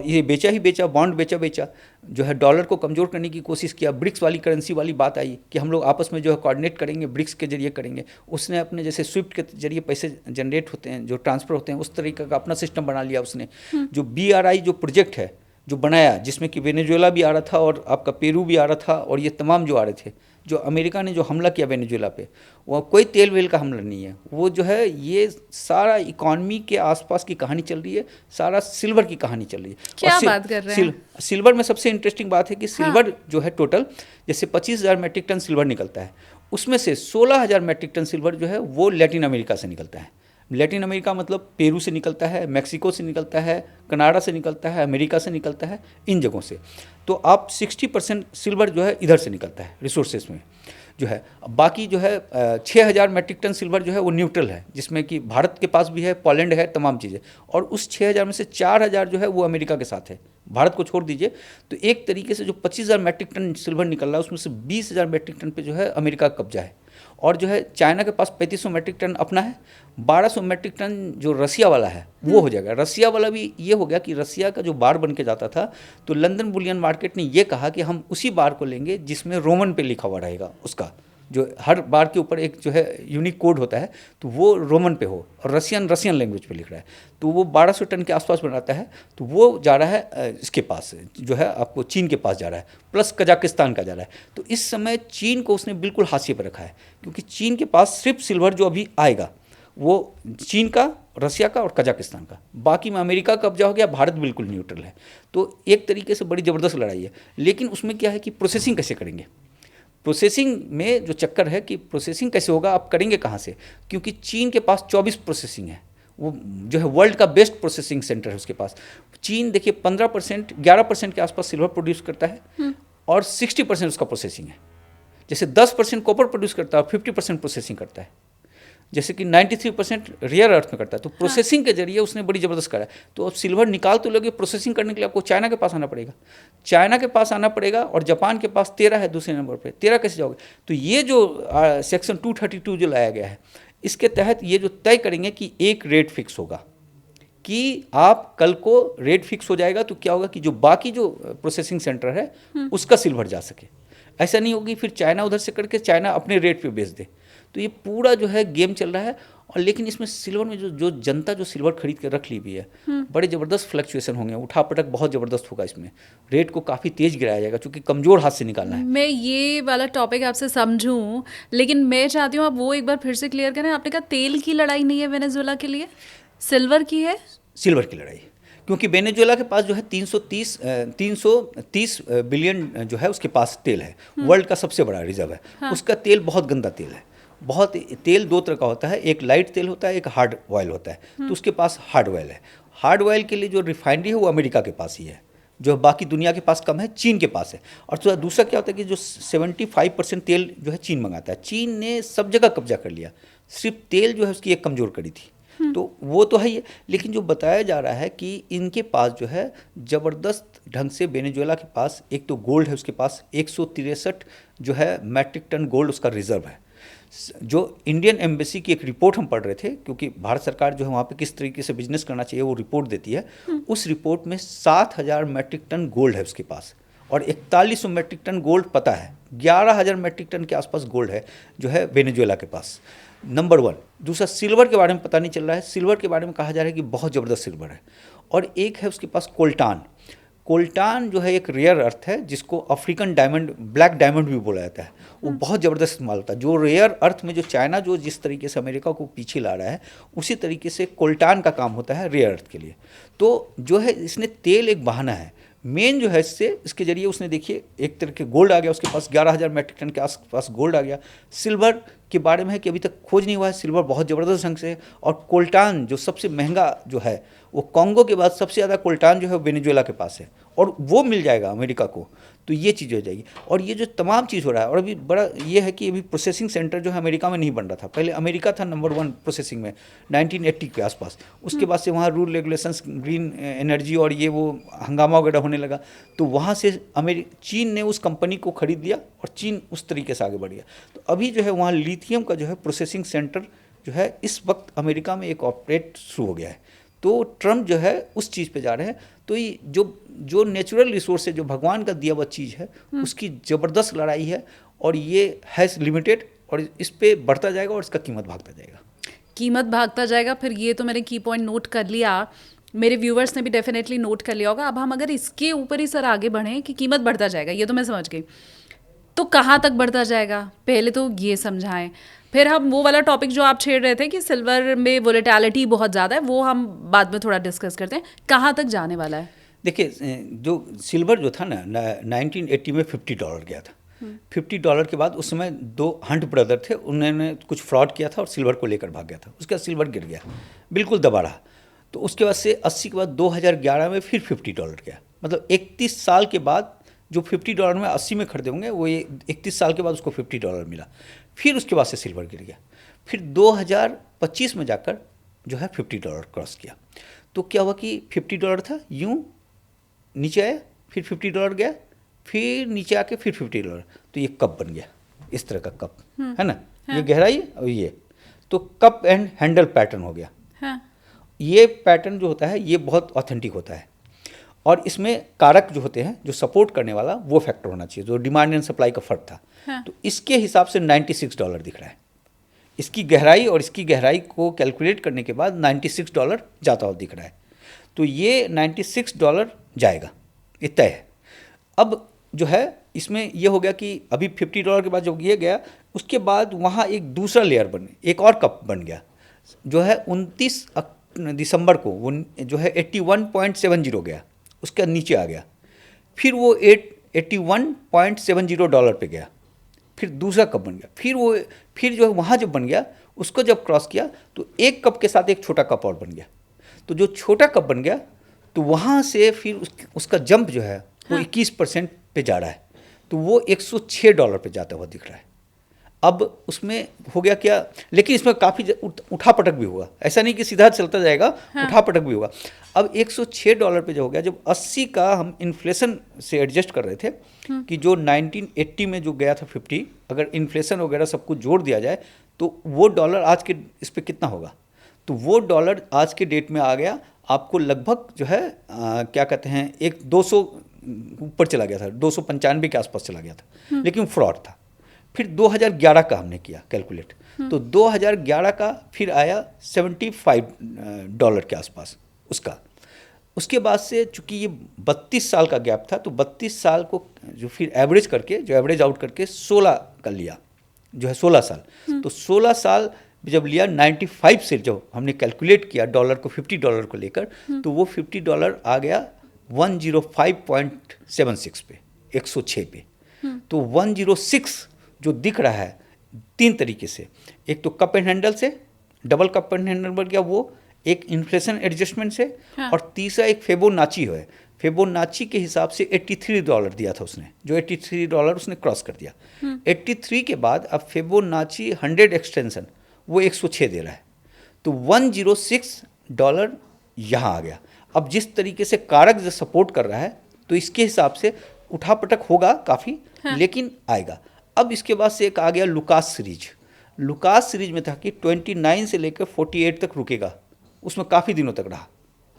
ये बेचा ही बेचा, बॉन्ड बेचा, जो है डॉलर को कमज़ोर करने की कोशिश किया। ब्रिक्स वाली करेंसी वाली बात आई कि हम लोग आपस में जो है कोऑर्डिनेट करेंगे, ब्रिक्स के जरिए करेंगे। उसने अपने जैसे स्विफ्ट के जरिए पैसे जनरेट होते हैं, जो ट्रांसफ़र होते हैं, उस तरीके का अपना सिस्टम बना लिया उसने। जो BRI जो प्रोजेक्ट है जो बनाया, जिसमें कि वेनेजुएला भी आ रहा था और आपका पेरू भी आ रहा था, और ये तमाम जो आ रहे थे, जो अमेरिका ने जो हमला किया वेनेजुएला पे, वो कोई तेल वेल का हमला नहीं है। वो जो है ये सारा इकॉनमी के आसपास की कहानी चल रही है, सारा सिल्वर की कहानी चल रही है। क्या बात कर रहे हैं? सिल्वर में सबसे इंटरेस्टिंग बात है कि सिल्वर जो है टोटल जैसे 25,000 मेट्रिक टन सिल्वर निकलता है, उसमें से 16,000 मेट्रिक टन सिल्वर जो है वो लैटिन अमेरिका से निकलता है। लैटिन अमेरिका मतलब पेरू से निकलता है, मैक्सिको से निकलता है, कनाडा से निकलता है, अमेरिका से निकलता है, इन जगहों से। तो आप 60% सिल्वर जो है इधर से निकलता है रिसोर्सेज में जो है। बाकी जो है 6,000 मेट्रिक टन सिल्वर जो है वो न्यूट्रल है, जिसमें कि भारत के पास भी है, पोलैंड है, तमाम चीज़ें। और उस 6,000 में से 4,000 जो है वो अमेरिका के साथ है, भारत को छोड़ दीजिए। तो एक तरीके से जो 25,000 मेट्रिक टन सिल्वर निकल रहा है, उसमें से 20,000 मेट्रिक टन पे जो है अमेरिका का कब्जा है। और जो है चाइना के पास 3500 मेट्रिक टन अपना है, 1200 मेट्रिक टन जो रसिया वाला है वो हो जाएगा। रसिया वाला भी ये हो गया कि रसिया का जो बार बन के जाता था, तो लंदन बुलियन मार्केट ने ये कहा कि हम उसी बार को लेंगे जिसमें रोमन पे लिखा हुआ रहेगा, उसका जो हर बार के ऊपर एक जो है यूनिक कोड होता है, तो वो रोमन पे हो, और रसियन लैंग्वेज पे लिख रहा है। तो वो 1200 टन के आसपास बनाता है। तो वो जा रहा है इसके पास, जो है आपको चीन के पास जा रहा है, प्लस कजाकिस्तान का जा रहा है। तो इस समय चीन को उसने बिल्कुल हाशिए पर रखा है, क्योंकि चीन के पास सिर्फ सिल्वर जो अभी आएगा वो चीन का, रसिया का और कजाकिस्तान का, बाकी में अमेरिका का कब्जा हो गया, भारत बिल्कुल न्यूट्रल है। तो एक तरीके से बड़ी ज़बरदस्त लड़ाई है। लेकिन उसमें क्या है कि प्रोसेसिंग कैसे करेंगे, प्रोसेसिंग में जो चक्कर है कि प्रोसेसिंग कैसे होगा, आप करेंगे कहाँ से, क्योंकि चीन के पास 24 प्रोसेसिंग है, वो जो है वर्ल्ड का बेस्ट प्रोसेसिंग सेंटर है उसके पास। चीन देखिए 15% 11% के आसपास सिल्वर प्रोड्यूस करता है, और 60% उसका प्रोसेसिंग है। जैसे 10% कॉपर प्रोड्यूस करता है और 50% प्रोसेसिंग करता है। जैसे कि 93% रेयर अर्थ में करता है, तो प्रोसेसिंग के जरिए उसने बड़ी ज़बरदस्त करा है। तो अब सिल्वर निकाल तो लोगे, प्रोसेसिंग करने के लिए आपको चाइना के पास आना पड़ेगा, चाइना के पास आना पड़ेगा, और जापान के पास 13 है दूसरे नंबर पे, 13 कैसे जाओगे? तो ये जो सेक्शन 232 जो लाया गया है, इसके तहत ये जो तय करेंगे कि एक रेट फिक्स होगा, कि आप कल को रेट फिक्स हो जाएगा तो क्या होगा कि जो बाकी जो प्रोसेसिंग सेंटर है उसका सिल्वर जा सके। ऐसा नहीं होगी फिर चाइना उधर से करके चाइना अपने रेट पे बेच दे। तो ये पूरा जो है गेम चल रहा है। और लेकिन इसमें सिल्वर में जो जनता जो सिल्वर खरीद के रख ली हुई है, बड़े ज़बरदस्त फ्लक्चुएशन होंगे, उठापटक बहुत ज़बरदस्त होगा, इसमें रेट को काफ़ी तेज़ गिराया जाएगा क्योंकि कमज़ोर हाथ से निकालना है। मैं ये वाला टॉपिक आपसे समझूं, लेकिन मैं चाहती हूँ आप वो एक बार फिर से क्लियर करें। आपने कहा तेल की लड़ाई नहीं है वेनेजुएला के लिए, सिल्वर की है। सिल्वर की लड़ाई, क्योंकि वेनेजुएला के पास जो है 330 बिलियन जो है उसके पास तेल है, वर्ल्ड का सबसे बड़ा रिजर्व है। उसका तेल बहुत गंदा तेल है। बहुत तेल दो तरह का होता है, एक लाइट तेल होता है, एक हार्ड ऑयल होता है। तो उसके पास हार्ड ऑयल है। हार्ड ऑयल के लिए जो रिफाइनरी है वो अमेरिका के पास ही है, जो बाकी दुनिया के पास कम है, चीन के पास है। और दूसरा क्या होता है कि जो 75% तेल जो है चीन मंगाता है। चीन ने सब जगह कब्जा कर लिया, सिर्फ तेल जो है उसकी एक कमज़ोर कड़ी थी। तो वो तो है ही है, लेकिन जो बताया जा रहा है कि इनके पास जो है ज़बरदस्त ढंग से, वेनेजुएला के पास एक तो गोल्ड है, उसके पास 163 जो है मैट्रिक टन गोल्ड उसका रिजर्व है। जो इंडियन एम्बेसी की एक रिपोर्ट हम पढ़ रहे थे, क्योंकि भारत सरकार जो है वहाँ पे किस तरीके से बिजनेस करना चाहिए वो रिपोर्ट देती है। उस रिपोर्ट में 7,000 मैट्रिक टन गोल्ड है उसके पास, और 4100 मैट्रिक टन गोल्ड पता है, 11,000 मैट्रिक टन के आसपास गोल्ड है जो है वेनेजुएला के पास, नंबर 1। दूसरा, सिल्वर के बारे में पता नहीं चल रहा है। सिल्वर के बारे में कहा जा रहा है कि बहुत ज़बरदस्त सिल्वर है। और एक है उसके पास कोल्टान। कोल्टान जो है एक रेयर अर्थ है, जिसको अफ्रीकन डायमंड, ब्लैक डायमंड भी बोला जाता है। वो बहुत ज़बरदस्त इस्तेमाल होता है। जो रेयर अर्थ में जो चाइना जो जिस तरीके से अमेरिका को पीछे ला रहा है, उसी तरीके से कोल्टान का काम होता है रेयर अर्थ के लिए। तो जो है इसने तेल एक बहाना है, मेन जो है इसके जरिए उसने, देखिए, एक तरह के गोल्ड आ गया उसके पास, 11,000 मैट्रिक टन के आसपास गोल्ड आ गया। सिल्वर के बारे में है कि अभी तक खोज नहीं हुआ है, सिल्वर बहुत ज़बरदस्त ढंग से है। और कोल्टान जो सबसे महंगा जो है, वो कॉन्गो के बाद सबसे ज़्यादा कोल्टान जो है वेनेजुएला के पास है, और वो मिल जाएगा अमेरिका को। तो ये चीज़ हो जाएगी। और ये जो तमाम चीज़ हो रहा है, और अभी बड़ा ये है कि अभी प्रोसेसिंग सेंटर जो है अमेरिका में नहीं बन रहा था। पहले अमेरिका था नंबर 1 प्रोसेसिंग में 1980 के आसपास। उसके बाद से वहाँ रूल रेगुलेशंस, ग्रीन एनर्जी और ये वो हंगामा वगैरह होने लगा। तो वहाँ से चीन ने उस कंपनी को खरीद लिया, और चीन उस तरीके से आगे बढ़ गया। तो अभी जो है वहाँ लिथियम का जो है प्रोसेसिंग सेंटर जो है इस वक्त अमेरिका में एक ऑपरेट शुरू हो गया है। तो ट्रम्प जो है उस चीज़ पे जा रहे हैं। तो ये जो नेचुरल रिसोर्स है, जो भगवान का दिया हुआ चीज़ है, उसकी ज़बरदस्त लड़ाई है। और ये है लिमिटेड, और इस पे बढ़ता जाएगा और इसका कीमत भागता जाएगा। कीमत भागता जाएगा। फिर ये तो मैंने की पॉइंट नोट कर लिया, मेरे व्यूवर्स ने भी डेफिनेटली नोट कर लिया होगा। अब हम अगर इसके ऊपर ही सर आगे बढ़ें कि कीमत बढ़ता जाएगा, ये तो मैं समझ गई, तो कहाँ तक बढ़ता जाएगा पहले तो ये समझाएं। फिर हम वो वाला टॉपिक जो आप छेड़ रहे थे कि सिल्वर में वोलेटिलिटी बहुत ज़्यादा है, वो हम बाद में थोड़ा डिस्कस करते हैं। कहाँ तक जाने वाला है? देखिए, जो सिल्वर जो था ना 1980 में $50 गया था। $50 के बाद उस समय 2 हंट ब्रदर थे, उन्होंने कुछ फ्रॉड किया था और सिल्वर को लेकर भाग गया था। उसके बाद सिल्वर गिर गया, बिल्कुल दबा रहा। तो उसके बाद से 80 के बाद 2011 में फिर $50 गया। मतलब 31 साल के बाद जो $50 में 80 में खरीदे होंगे, वो ये 31 साल के बाद उसको $50 मिला। फिर उसके बाद से सिल्वर गिर गया। फिर 2025 में जाकर जो है $50 क्रॉस किया। तो क्या हुआ कि $50 था, यूँ नीचे आया, फिर $50 गया, फिर नीचे आके फिर $50। तो ये कप बन गया, इस तरह का कप है ना। ये गहराई और ये तो कप एंड हैंडल पैटर्न हो गया। ये पैटर्न जो होता है ये बहुत ऑथेंटिक होता है। और इसमें कारक जो होते हैं, जो सपोर्ट करने वाला, वो फैक्टर होना चाहिए, जो डिमांड एंड सप्लाई का फर्क था। तो इसके हिसाब से $96 दिख रहा है। इसकी गहराई और इसकी गहराई को कैलकुलेट करने के बाद $96 जाता हुआ दिख रहा है। तो ये $96 जाएगा, इतना है। अब जो है इसमें ये हो गया कि अभी $50 के बाद जो ये गया, उसके बाद वहाँ एक दूसरा लेयर एक और कप बन गया, जो है 29 दिसंबर को वो जो है 81.70 गया, उसके नीचे आ गया। फिर वो $81.70 पे गया, फिर दूसरा कप बन गया। फिर जो है वहाँ जब बन गया, उसको जब क्रॉस किया तो एक कप के साथ एक छोटा कप और बन गया। तो जो छोटा कप बन गया, तो वहाँ से फिर उसका जंप जो है वो 21% पे जा रहा है। तो वो $106 पे जाता हुआ दिख रहा है। अब उसमें हो गया क्या, लेकिन इसमें काफ़ी उठापटक भी हुआ, ऐसा नहीं कि सीधा चलता जाएगा, उठापटक भी हुआ। अब $106 पे जो हो गया, जब 80 का हम इन्फ्लेशन से एडजस्ट कर रहे थे कि जो 1980 में जो गया था 50, अगर इन्फ्लेशन वगैरह सब कुछ जोड़ दिया जाए तो वो डॉलर आज के इस पर कितना होगा, तो वो डॉलर आज के डेट में आ गया आपको लगभग जो है क्या कहते हैं, एक 200 ऊपर चला गया था, 295 के आसपास चला गया था, लेकिन फ्रॉड था। फिर 2011 का हमने किया कैलकुलेट, तो 2011 का फिर आया $75 के आसपास उसका। उसके बाद से चूंकि ये 32 साल का गैप था, तो 32 साल को जो फिर एवरेज करके, जो एवरेज आउट करके 16 का लिया, जो है 16 साल। तो 16 साल जब लिया 95 से जब हमने कैलकुलेट किया डॉलर को, $50 को लेकर, तो वो $50 आ गया 105.76 पे, 106 पे। तो 106 जो दिख रहा है 3 तरीके से, एक तो कप एंड हैंडल से, डबल कप एंड हैंडल बन गया वो, एक इन्फ्लेशन एडजस्टमेंट से, और तीसरा एक फिबोनाची है। फिबोनाची के हिसाब से $83 दिया था उसने, जो $83 उसने क्रॉस कर दिया। 83 के बाद अब फिबोनाची 100 एक्सटेंशन वो 106 दे रहा है, तो $106 यहाँ आ गया। अब जिस तरीके से कारक जो सपोर्ट कर रहा है, तो इसके हिसाब से उठापटक होगा काफ़ी, लेकिन आएगा। अब इसके बाद से एक आ गया लुकास सीरीज। लुकास सीरीज में था कि 29 से लेकर 48 तक रुकेगा, उसमें काफ़ी दिनों तक रहा।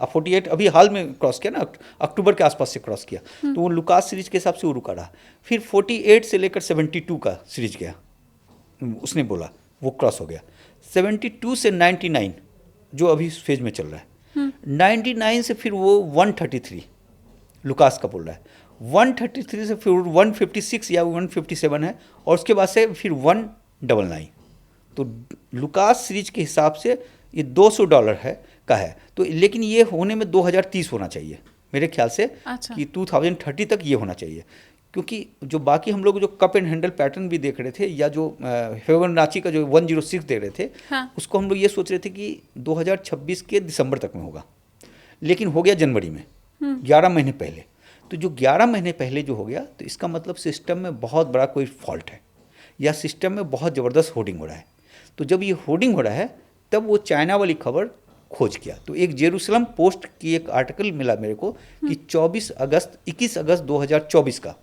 अब 48 अभी हाल में क्रॉस किया ना, अक्टूबर के आसपास से क्रॉस किया, तो वो लुकास सीरीज के हिसाब से वो रुका रहा। फिर 48 से लेकर 72 का सीरीज गया, उसने बोला वो क्रॉस हो गया। 72 से 99 जो अभी फेज में चल रहा है, 99 से फिर वो 133 लुकास का बोल रहा है, 133 से फिर 156 या 157 है, और उसके बाद से फिर 199। तो लुकास सीरीज के हिसाब से ये $200 है का है। तो लेकिन ये होने में 2030 होना चाहिए मेरे ख्याल से। अच्छा। कि 2030 तक ये होना चाहिए, क्योंकि जो बाकी हम लोग जो कप एंड हैंडल पैटर्न भी देख रहे थे, या जो फिबोनाची का जो 106 देख रहे थे, उसको हम लोग ये सोच रहे थे कि 2026 के दिसंबर तक में होगा, लेकिन हो गया जनवरी में, 11 महीने पहले। तो जो 11 महीने पहले जो हो गया, तो इसका मतलब सिस्टम में बहुत बड़ा कोई फॉल्ट है, या सिस्टम में बहुत ज़बरदस्त होर्डिंग हो रहा है। तो जब ये होर्डिंग हो रहा है, तब वो चाइना वाली खबर खोज किया। तो एक जेरूसलम पोस्ट की एक आर्टिकल मिला मेरे को कि 21 अगस्त 2024 का,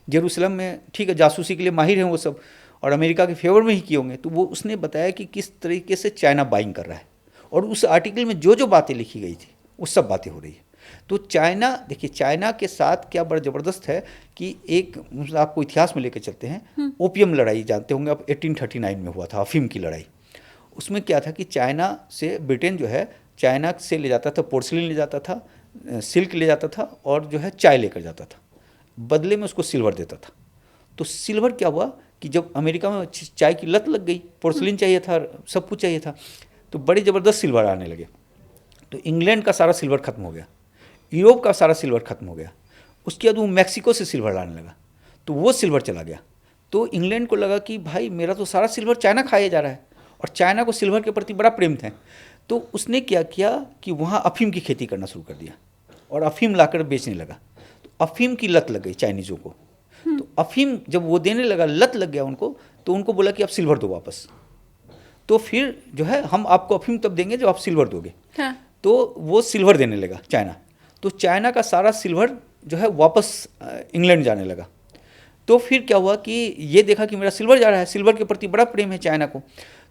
जेरूसलम में, ठीक है, जासूसी के लिए माहिर हैं वो सब, और अमेरिका के फेवर में ही किए होंगे, तो वो उसने बताया कि किस तरीके से चाइना बाइंग कर रहा है, और उस आर्टिकल में जो जो बातें लिखी गई थी वो सब बातें हो रही है। तो चाइना, देखिए चाइना के साथ क्या बड़ा ज़बरदस्त है कि एक, आपको इतिहास में लेकर चलते हैं, ओपियम लड़ाई जानते होंगे आप, 1839 में हुआ था अफीम की लड़ाई। उसमें क्या था कि चाइना से ब्रिटेन जो है, चाइना से ले जाता था पोर्सिलिन ले जाता था, सिल्क ले जाता था, और जो है चाय लेकर जाता था, बदले में उसको सिल्वर देता था। तो सिल्वर क्या हुआ कि जब अमेरिका में चाय की लत लग गई, पोर्सिलिन चाहिए था, सब कुछ चाहिए था, तो बड़े ज़बरदस्त सिल्वर आने लगे। तो इंग्लैंड का सारा सिल्वर खत्म हो गया, यूरोप का सारा सिल्वर खत्म हो गया। उसके बाद वो मैक्सिको से सिल्वर लाने लगा, तो वो सिल्वर चला गया। तो इंग्लैंड को लगा कि भाई मेरा तो सारा सिल्वर चाइना खाया जा रहा है, और चाइना को सिल्वर के प्रति बड़ा प्रेम था। तो उसने क्या किया कि वहाँ अफीम की खेती करना शुरू कर दिया, और अफीम लाकर बेचने लगा। तो अफीम की लत लग गई चाइनीज़ों को। तो अफीम जब वो देने लगा, लत लग गया उनको, तो उनको बोला कि आप सिल्वर दो वापस। तो फिर जो है हम आपको अफीम तब देंगे जब आप सिल्वर दोगे। तो वो सिल्वर देने लगा चाइना। तो चाइना का सारा सिल्वर जो है वापस इंग्लैंड जाने लगा। तो फिर क्या हुआ कि ये देखा कि मेरा सिल्वर जा रहा है, सिल्वर के प्रति बड़ा प्रेम है चाइना को।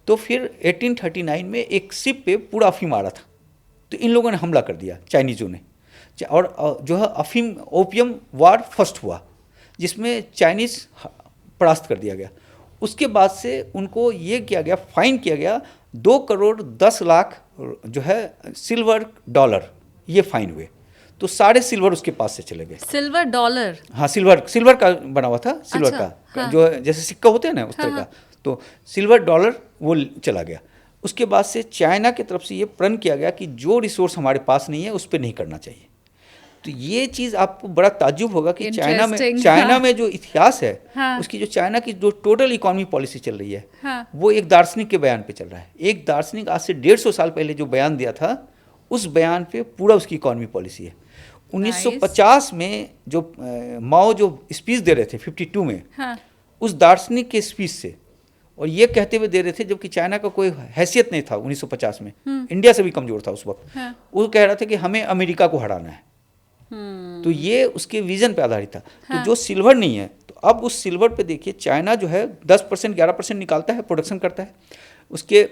तो फिर 1839 में एक शिप पे पूरा अफीम आ रहा था, तो इन लोगों ने हमला कर दिया चाइनीज़ों ने, और जो है अफीम ओपियम वार फर्स्ट हुआ, जिसमें चाइनीज़ परास्त कर दिया गया। उसके बाद से उनको ये किया गया, फाइन किया गया, 2,10,00,000 जो है सिल्वर डॉलर, ये फाइन हुए। तो सारे सिल्वर उसके पास से चले गए। Silver dollar? हाँ, सिल्वर का बना हुआ था, सिल्वर अच्छा, का हाँ। जो जैसे सिक्का होते हैं ना उस तरह का। तो सिल्वर डॉलर वो चला गया। उसके बाद से चाइना की तरफ से ये प्रण किया गया कि जो रिसोर्स हमारे पास नहीं है उस पर नहीं करना चाहिए। तो ये चीज़ आपको बड़ा ताज्जुब होगा कि चाइना में जो इतिहास है, उसकी जो चाइना की जो टोटल इकोनॉमी पॉलिसी चल रही है, वो एक दार्शनिक के बयान पे चल रहा है। एक दार्शनिक आज से 150 साल पहले जो बयान दिया था, उस बयान पे पूरा उसकी इकोनॉमी पॉलिसी है। 1950 में जो माओ जो स्पीच दे रहे थे 52 में, उस दार्शनिक के स्पीच से और ये कहते हुए दे रहे थे जबकि चाइना का कोई हैसियत नहीं था 1950 में, इंडिया से भी कमजोर था उस वक्त। हाँ। वो कह रहा था कि हमें अमेरिका को हराना है। तो ये उसके विजन पे आधारित था। तो जो सिल्वर नहीं है, तो अब उस सिल्वर पे देखिए चाइना जो है 10% 11% निकालता है, प्रोडक्शन करता है। उसके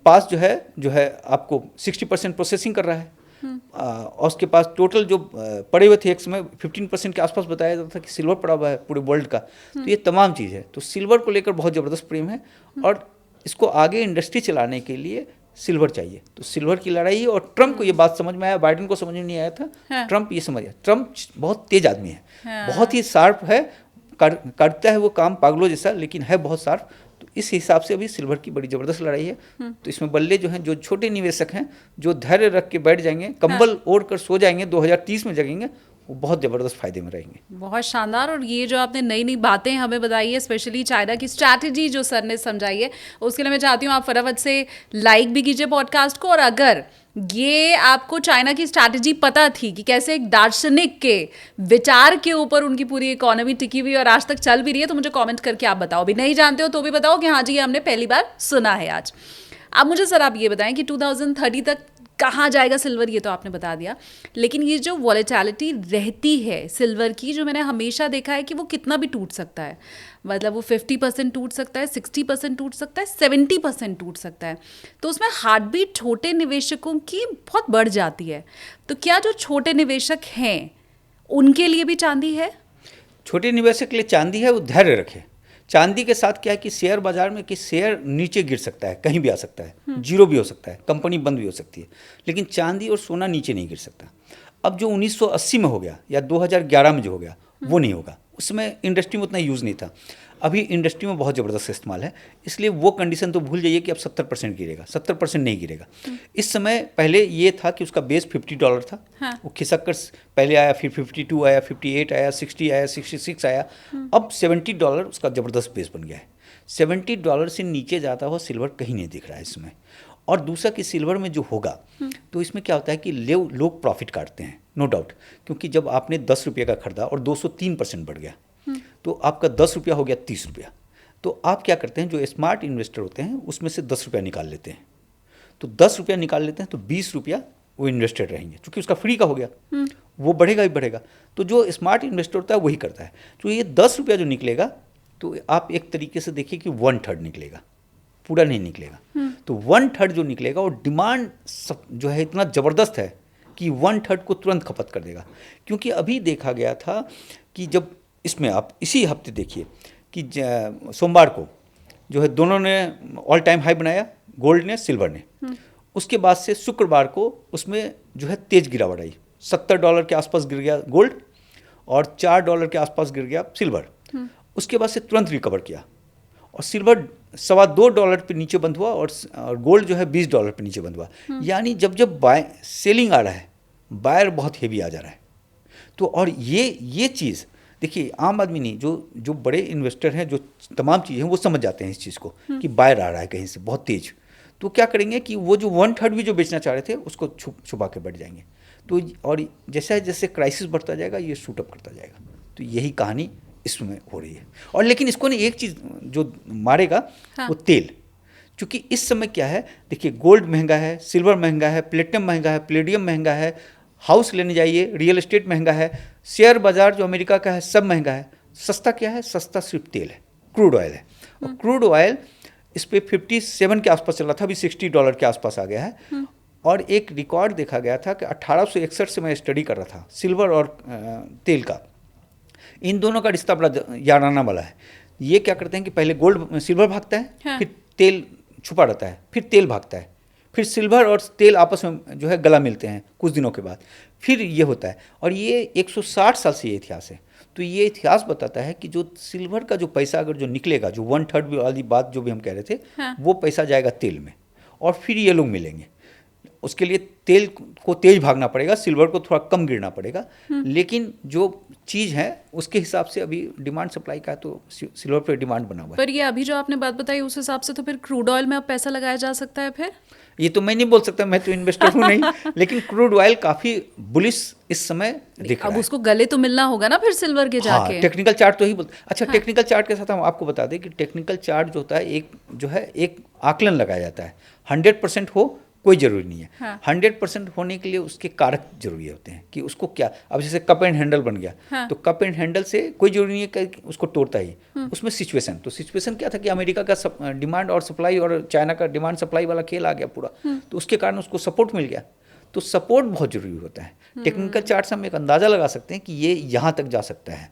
पास जो है आपको 60% प्रोसेसिंग कर रहा है। और उसके पास टोटल जो पड़े हुए थे एक समय 15% के आसपास बताया जाता था कि सिल्वर पड़ा हुआ है पूरे वर्ल्ड का। तो ये तमाम चीज़ है। तो सिल्वर को लेकर बहुत ज़बरदस्त प्रेम है और इसको आगे इंडस्ट्री चलाने के लिए सिल्वर चाहिए। तो सिल्वर की लड़ाई है। और ट्रम्प को ये बात समझ में आया, बाइडेन को समझ में नहीं आया था। हाँ। ट्रम्प ये समझ गया। ट्रम्प बहुत तेज आदमी है, हाँ। बहुत ही शार्प है, करता है वो काम पागलों जैसा, लेकिन है बहुत शार्प। तो इस हिसाब से अभी सिल्वर की बड़ी ज़बरदस्त लड़ाई है। तो इसमें बल्ले जो हैं, जो छोटे निवेशक हैं, जो धैर्य रख के बैठ जाएंगे, कंबल ओढ़ कर सो जाएंगे, 2030 में जगेंगे, वो बहुत ज़बरदस्त फायदे में रहेंगे। बहुत शानदार। और ये जो आपने नई नई बातें हमें बताई है, स्पेशली चाइना की स्ट्रैटेजी जो सर ने समझाई है, उसके लिए मैं चाहती हूँ आप फटाफट से लाइक भी कीजिए पॉडकास्ट को। और अगर ये आपको चाइना की स्ट्रैटेजी पता थी कि कैसे एक दार्शनिक के विचार के ऊपर उनकी पूरी इकोनॉमी टिकी हुई और आज तक चल भी रही है, तो मुझे कमेंट करके आप बताओ। भी नहीं जानते हो तो भी बताओ कि हाँ जी, ये हमने पहली बार सुना है आज। अब मुझे सर आप ये बताएं कि 2030 तक कहाँ जाएगा सिल्वर, ये तो आपने बता दिया, लेकिन ये जो वॉलेटिलिटी रहती है सिल्वर की, जो मैंने हमेशा देखा है कि वो कितना भी टूट सकता है। मतलब वो 50% टूट सकता है, 60% टूट सकता है, 70% टूट सकता है। तो उसमें हार्ट बीट छोटे निवेशकों की बहुत बढ़ जाती है। तो क्या जो छोटे निवेशक हैं उनके लिए भी चांदी है? छोटे निवेशक के लिए चांदी है, वो धैर्य रखे। चांदी के साथ क्या है कि शेयर बाजार में कि शेयर नीचे गिर सकता है, कहीं भी आ सकता है, जीरो भी हो सकता है, कंपनी बंद भी हो सकती है, लेकिन चांदी और सोना नीचे नहीं गिर सकता। अब जो 1980 में हो गया या 2011 में जो हो गया वो नहीं होगा। उसमें इंडस्ट्री में उतना यूज़ नहीं था। अभी इंडस्ट्री में बहुत ज़बरदस्त इस्तेमाल है, इसलिए वो कंडीशन तो भूल जाइए कि अब 70% गिरेगा, 70% नहीं गिरेगा। इस समय पहले ये था कि उसका बेस $50 था। हाँ। वो खिसक कर पहले आया, फिर 52 आया, 58 आया, 60 आया, 66 आया। अब $70 उसका ज़बरदस्त बेस बन गया है। $70 से नीचे जाता हुआ सिल्वर कहीं नहीं दिख रहा है इसमें। और दूसरा कि सिल्वर में जो होगा तो इसमें क्या होता है कि लोग प्रॉफिट काटते हैं, नो डाउट, क्योंकि जब आपने 10 रुपये का खरीदा और 203% बढ़ गया तो आपका 10 रुपया हो गया 30 रुपया। तो आप क्या करते हैं, जो स्मार्ट इन्वेस्टर होते हैं उसमें से 10 रुपया निकाल लेते हैं। तो 10 रुपया निकाल लेते हैं तो 20 रुपया वो इन्वेस्टेड रहेंगे, क्योंकि उसका फ्री का हो गया, वो बढ़ेगा ही बढ़ेगा। तो जो स्मार्ट इन्वेस्टर होता है वही करता है। तो ये 10 रुपया जो निकलेगा तो आप एक तरीके से देखिए कि 1/3 निकलेगा, पूरा नहीं निकलेगा। तो 1/3 जो निकलेगा वो डिमांड जो है इतना ज़बरदस्त है कि 1/3 को तुरंत खपत कर देगा। क्योंकि अभी देखा गया था कि जब इसमें आप इसी हफ्ते देखिए कि सोमवार को जो है दोनों ने ऑल टाइम हाई बनाया, गोल्ड ने, सिल्वर ने। उसके बाद से शुक्रवार को उसमें जो है तेज गिरावट आई, $70 के आसपास गिर गया गोल्ड और $4 के आसपास गिर गया सिल्वर। उसके बाद से तुरंत रिकवर किया और सिल्वर $2.25 पे नीचे बंद हुआ और गोल्ड जो है $20 पे नीचे बंद हुआ। यानी जब सेलिंग आ रहा है, बायर बहुत हेवी आ जा रहा है। तो और ये चीज़ देखिए, आम आदमी नहीं, जो बड़े इन्वेस्टर हैं, जो तमाम चीज़ें हैं, वो समझ जाते हैं इस चीज़ को कि बायर आ रहा है कहीं से बहुत तेज। तो क्या करेंगे कि वो जो 1/3 भी जो बेचना चाह रहे थे उसको छुपा के बैठ जाएंगे। तो और जैसे जैसे क्राइसिस बढ़ता जाएगा ये शूट अप करता जाएगा। तो यही कहानी इसमें हो रही है। और लेकिन इसको ना एक चीज़ जो मारेगा वो तेल। क्योंकि इस समय क्या है, देखिए गोल्ड महंगा है, सिल्वर महंगा है, प्लेटिनम महंगा है, प्लेडियम महंगा है, हाउस लेने जाइए, रियल एस्टेट महंगा है, शेयर बाजार जो अमेरिका का है सब महंगा है। सस्ता क्या है? सस्ता सिर्फ तेल है, क्रूड ऑयल है। और क्रूड ऑयल इस पर 57 के आसपास चला था, अभी $60 के आसपास आ गया है। और एक रिकॉर्ड देखा गया था कि 1861 से मैं स्टडी कर रहा था सिल्वर और तेल का, इन दोनों का रिश्ता बड़ा याराना वाला है। ये क्या करते हैं कि पहले सिल्वर भागता है, फिर तेल छुपा रहता है, फिर तेल भागता है, फिर सिल्वर और तेल आपस में जो है गला मिलते हैं कुछ दिनों के बाद, फिर ये होता है। और ये 160 साल से ये इतिहास है। तो ये इतिहास बताता है कि जो सिल्वर का जो पैसा अगर जो निकलेगा, जो 1/3 वाली बात जो भी हम कह रहे थे, वो पैसा जाएगा तेल में और फिर ये लोग मिलेंगे। उसके लिए तेल को तेज भागना पड़ेगा, सिल्वर को थोड़ा कम गिरना पड़ेगा। लेकिन जो चीज़ है उसके हिसाब से अभी डिमांड सप्लाई का, तो सिल्वर पे डिमांड बना हुआ है। पर ये अभी जो आपने बात बताई उस हिसाब से तो फिर क्रूड ऑयल में अब पैसा लगाया जा सकता है फिर? ये तो मैं नहीं बोल सकता, मैं तो इन्वेस्टर हूँ नहीं, लेकिन क्रूड ऑयल काफ़ी बुलिश इस समय दिख रहा अब है। उसको गले तो मिलना होगा ना फिर सिल्वर के जाके। हाँ, टेक्निकल चार्ट तो ही बोलते। अच्छा, टेक्निकल चार्ट के साथ हम आपको बता दें कि टेक्निकल चार्ट जो होता है एक आकलन लगाया जाता है। 100% हो कोई ज़रूरी नहीं है। हाँ। 100% होने के लिए उसके कारक जरूरी होते हैं कि उसको क्या, अब जैसे कप एंड हैंडल बन गया, हाँ। तो कप एंड हैंडल से कोई जरूरी नहीं है कि उसको तोड़ता ही। उसमें सिचुएशन, तो सिचुएशन क्या था कि अमेरिका का डिमांड और सप्लाई और चाइना का डिमांड सप्लाई वाला खेल आ गया पूरा, तो उसके कारण उसको सपोर्ट मिल गया। तो सपोर्ट बहुत जरूरी होता है। टेक्निकल चार्ट से हम एक अंदाज़ा लगा सकते हैं कि ये यहाँ तक जा सकता है,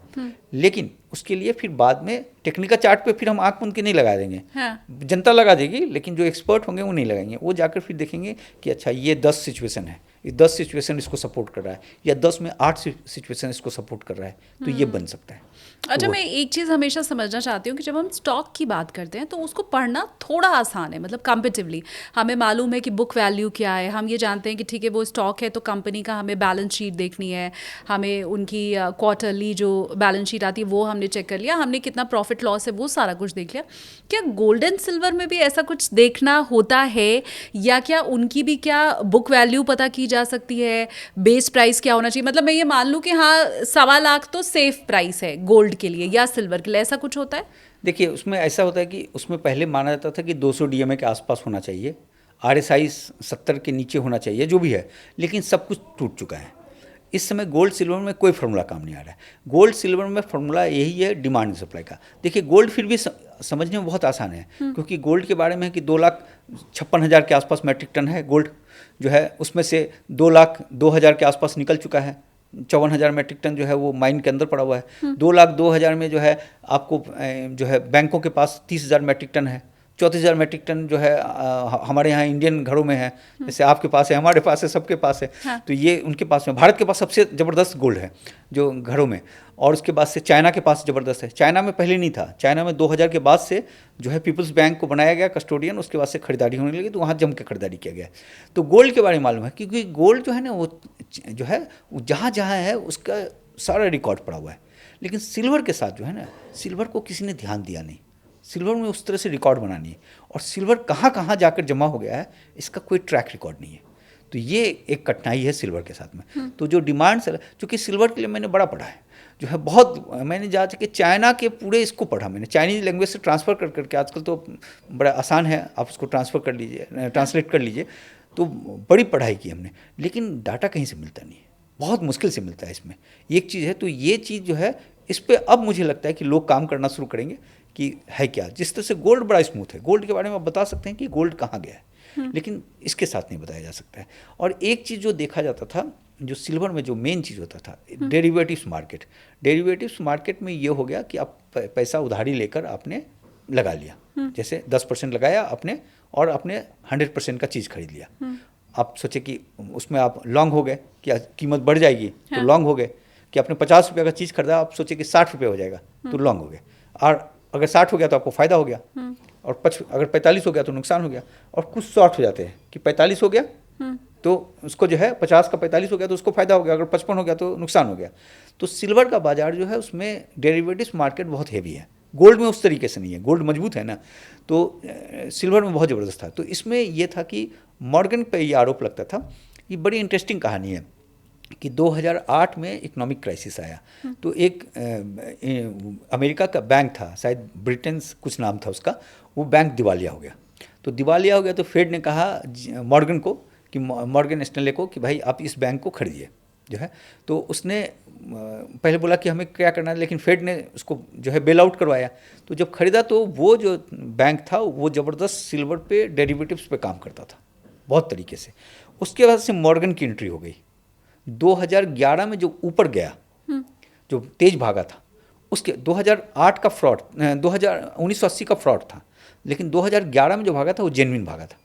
लेकिन उसके लिए फिर बाद में टेक्निकल चार्ट पे फिर हम आँख मूंद के नहीं लगा देंगे। हाँ। जनता लगा देगी, लेकिन जो एक्सपर्ट होंगे वो नहीं लगाएंगे। वो जाकर फिर देखेंगे कि अच्छा ये 10 सिचुएशन है, ये 10 सिचुएशन इसको सपोर्ट कर रहा है, या 10 में 8 सिचुएशन इसको सपोर्ट कर रहा है, तो ये बन सकता है। अच्छा, तो मैं एक चीज़ हमेशा समझना चाहती हूँ कि जब हम स्टॉक की बात करते हैं तो उसको पढ़ना थोड़ा आसान है, मतलब कंपेटिवली हमें मालूम है कि बुक वैल्यू क्या है, हम ये जानते हैं कि ठीक है वो स्टॉक है तो कंपनी का हमें बैलेंस शीट देखनी है, हमें उनकी क्वार्टरली जो बैलेंस शीट आती है वो हमने चेक कर लिया, हमने कितना प्रॉफिट लॉस है वो सारा कुछ देख लिया। क्या गोल्ड एंड सिल्वर में भी ऐसा कुछ देखना होता है, या क्या उनकी भी क्या बुक वैल्यू पता की जा सकती है, बेस प्राइस क्या होना चाहिए? मतलब मैं ये मान लूँ कि हाँ 1.25 लाख तो सेफ प्राइस है गोल्ड के लिए या सिल्वर के लिए, ऐसा कुछ होता है? देखिए, उसमें ऐसा होता है कि उसमें पहले माना जाता था कि 200 डीएमए के आसपास होना चाहिए, आरएसआई 70 के नीचे होना चाहिए, जो भी है, लेकिन सब कुछ टूट चुका है। इस समय गोल्ड सिल्वर में कोई फार्मूला काम नहीं आ रहा है। गोल्ड सिल्वर में फार्मूला यही है डिमांड सप्लाई का। देखिए, गोल्ड फिर भी समझने में बहुत आसान है, क्योंकि गोल्ड के बारे में है कि 2,56,000 के आसपास मैट्रिक टन है गोल्ड जो है, उसमें से 2,02,000 के आसपास निकल चुका है। 54,000 मैट्रिक टन जो है वो माइन के अंदर पड़ा हुआ है। 2,02,000 में जो है आपको जो है बैंकों के पास 30,000 मैट्रिक टन है। 34,000 मैट्रिक टन जो है हमारे यहाँ इंडियन घरों में है, जैसे आपके पास है, हमारे पास है, सबके पास है। हाँ। तो ये उनके पास में, भारत के पास सबसे ज़बरदस्त गोल्ड है जो घरों में, और उसके बाद से चाइना के पास ज़बरदस्त है। चाइना में पहले नहीं था, चाइना में 2000 के बाद से जो है पीपल्स बैंक को बनाया गया कस्टोडियन, उसके बाद से खरीदारी होने लगी, तो वहाँ जम के खरीदारी किया गया। तो गोल्ड के बारे में मालूम है, क्योंकि गोल्ड जो है ना वो जो है जहाँ जहाँ है उसका सारा रिकॉर्ड पड़ा हुआ है। लेकिन सिल्वर के साथ जो है ना, सिल्वर को किसी ने ध्यान दिया नहीं। सिल्वर में उस तरह से रिकॉर्ड बनानी है, और सिल्वर कहाँ कहाँ जाकर जमा हो गया है इसका कोई ट्रैक रिकॉर्ड नहीं है। तो ये एक कठिनाई है सिल्वर के साथ में। तो जो डिमांड, चूँकि सिल्वर के लिए मैंने बड़ा पढ़ा है, जो है बहुत, मैंने जा के चाइना के पूरे इसको पढ़ा, मैंने चाइनीज लैंग्वेज से ट्रांसफ़र कर करके, आजकल तो बड़ा आसान है, आप उसको ट्रांसफ़र कर लीजिए, ट्रांसलेट कर लीजिए, तो बड़ी पढ़ाई की हमने, लेकिन डाटा कहीं से मिलता नहीं है, बहुत मुश्किल से मिलता है इसमें। एक चीज़ है, तो ये चीज़ जो है इस पर अब मुझे लगता है कि लोग काम करना शुरू करेंगे कि है क्या। जिस तरह से गोल्ड बड़ा स्मूथ है, गोल्ड के बारे में आप बता सकते हैं कि गोल्ड कहाँ गया है, लेकिन इसके साथ नहीं बताया जा सकता है। और एक चीज़ जो देखा जाता था, जो सिल्वर में जो मेन चीज़ होता था, डेरिवेटिव्स मार्केट। डेरिवेटिव्स मार्केट में ये हो गया कि आप पैसा उधारी लेकर आपने लगा लिया, जैसे 10% लगाया आपने, और आपने 100% का चीज़ खरीद लिया। आप सोचे कि उसमें आप लॉन्ग हो गए कि कीमत बढ़ जाएगी, तो लॉन्ग हो गए। कि आपने 50 रुपये का चीज़ खरीदा, आप सोचे कि 60 रुपये हो जाएगा, तो लॉन्ग हो गए। और अगर 60 हो गया तो आपको फ़ायदा हो गया, और अगर 45 हो गया तो नुकसान हो गया। और कुछ शॉर्ट हो जाते हैं कि 45 हो गया तो उसको जो है 50 का 45 हो गया तो उसको फ़ायदा हो गया, अगर 55 हो गया तो नुकसान हो गया। तो सिल्वर का बाजार जो है उसमें डेरिवेटिव्स मार्केट बहुत हेवी है, गोल्ड में उस तरीके से नहीं है, गोल्ड मजबूत है ना, तो सिल्वर में बहुत ज़बरदस्त था। तो इसमें यह था कि मॉर्गन पे ये आरोप लगता था। ये बड़ी इंटरेस्टिंग कहानी है कि 2008 में इकोनॉमिक क्राइसिस आया, तो एक अमेरिका का बैंक था, शायद ब्रिटेन कुछ नाम था उसका, वो बैंक दिवालिया हो गया। तो दिवालिया हो गया तो फेड ने कहा मॉर्गन को, कि मॉर्गन स्टैनले को, कि भाई आप इस बैंक को खरीदिए जो है। तो उसने पहले बोला कि हमें क्या करना है, लेकिन फेड ने उसको जो है बेल आउट करवाया। तो जब खरीदा तो वो जो बैंक था वो ज़बरदस्त सिल्वर पे डेरिवेटिव्स पे काम करता था बहुत तरीके से। उसके बाद से मॉर्गन की एंट्री हो गई। 2011 में जो ऊपर गया, जो तेज भागा था, उसके 2008 का फ्रॉड, 1980 का फ्रॉड था, लेकिन 2011 में जो भागा था वो जेन्युइन भागा था।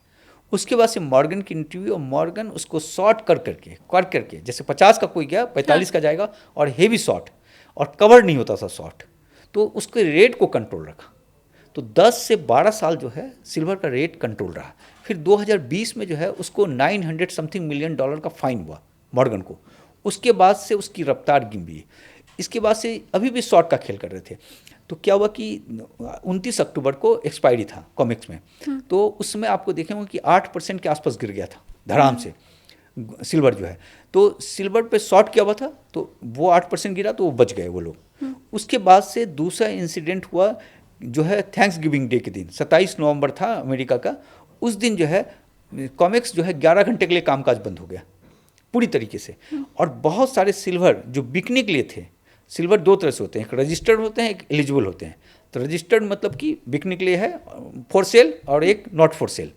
उसके बाद से मॉर्गन की इंटरव्यू, और मॉर्गन उसको शॉर्ट कर करके जैसे 50 का कोई गया 45 का जाएगा, और हेवी शॉर्ट, और कवर नहीं होता था शॉर्ट, तो उसके रेट को कंट्रोल रखा। तो 10 से 12 साल जो है सिल्वर का रेट कंट्रोल रहा। फिर 2020 में जो है उसको 900 समथिंग मिलियन डॉलर का फाइन हुआ मॉर्गन को। उसके बाद से उसकी रफ्तार गिर गई। इसके बाद से अभी भी शॉर्ट का खेल कर रहे थे। तो क्या हुआ कि 29 अक्टूबर को एक्सपायरी था कॉमिक्स में, तो उस समय आपको देखेंगे कि 8% के आसपास गिर गया था धड़ाम से सिल्वर जो है। तो सिल्वर पे शॉर्ट किया हुआ था, तो वो 8% गिरा, तो वो बच गए वो लोग। उसके बाद से दूसरा इंसिडेंट हुआ जो है थैंक्स गिविंग डे के दिन, 27 नवंबर था अमेरिका का। उस दिन जो है कॉमिक्स जो है 11 घंटे के लिए कामकाज बंद हो गया पूरी तरीके से। और बहुत सारे सिल्वर जो बिकने के लिए थे, सिल्वर दो तरह से होते हैं, एक रजिस्टर्ड होते हैं, एक एलिजिबल होते हैं। तो रजिस्टर्ड मतलब कि बिकने के लिए है फॉर सेल, और एक नॉट फॉर सेल।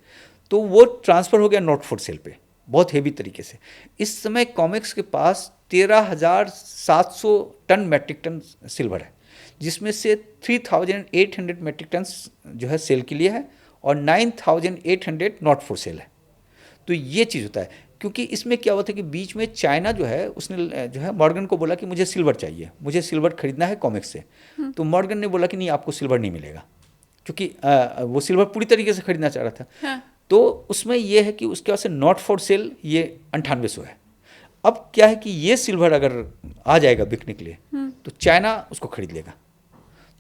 तो वो ट्रांसफ़र हो गया नॉट फॉर सेल पे बहुत हेवी तरीके से। इस समय कॉमिक्स के पास 13,700 टन मैट्रिक टन सिल्वर है, जिसमें से 3,800 मैट्रिक टन जो है सेल के लिए है और 9,800 नॉट फॉर सेल है। तो ये चीज़ होता है, क्योंकि इसमें क्या हुआ था कि बीच में चाइना जो है उसने जो है मॉर्गन को बोला कि मुझे सिल्वर चाहिए, मुझे सिल्वर खरीदना है कॉमिक्स से। तो मॉर्गन ने बोला कि नहीं, आपको सिल्वर नहीं मिलेगा, क्योंकि वो सिल्वर पूरी तरीके से खरीदना चाह रहा था। हाँ। तो उसमें ये है कि उसके बाद से नॉट फॉर सेल ये 9800 है। अब क्या है कि ये सिल्वर अगर आ जाएगा बिकने के लिए तो चाइना उसको खरीद लेगा।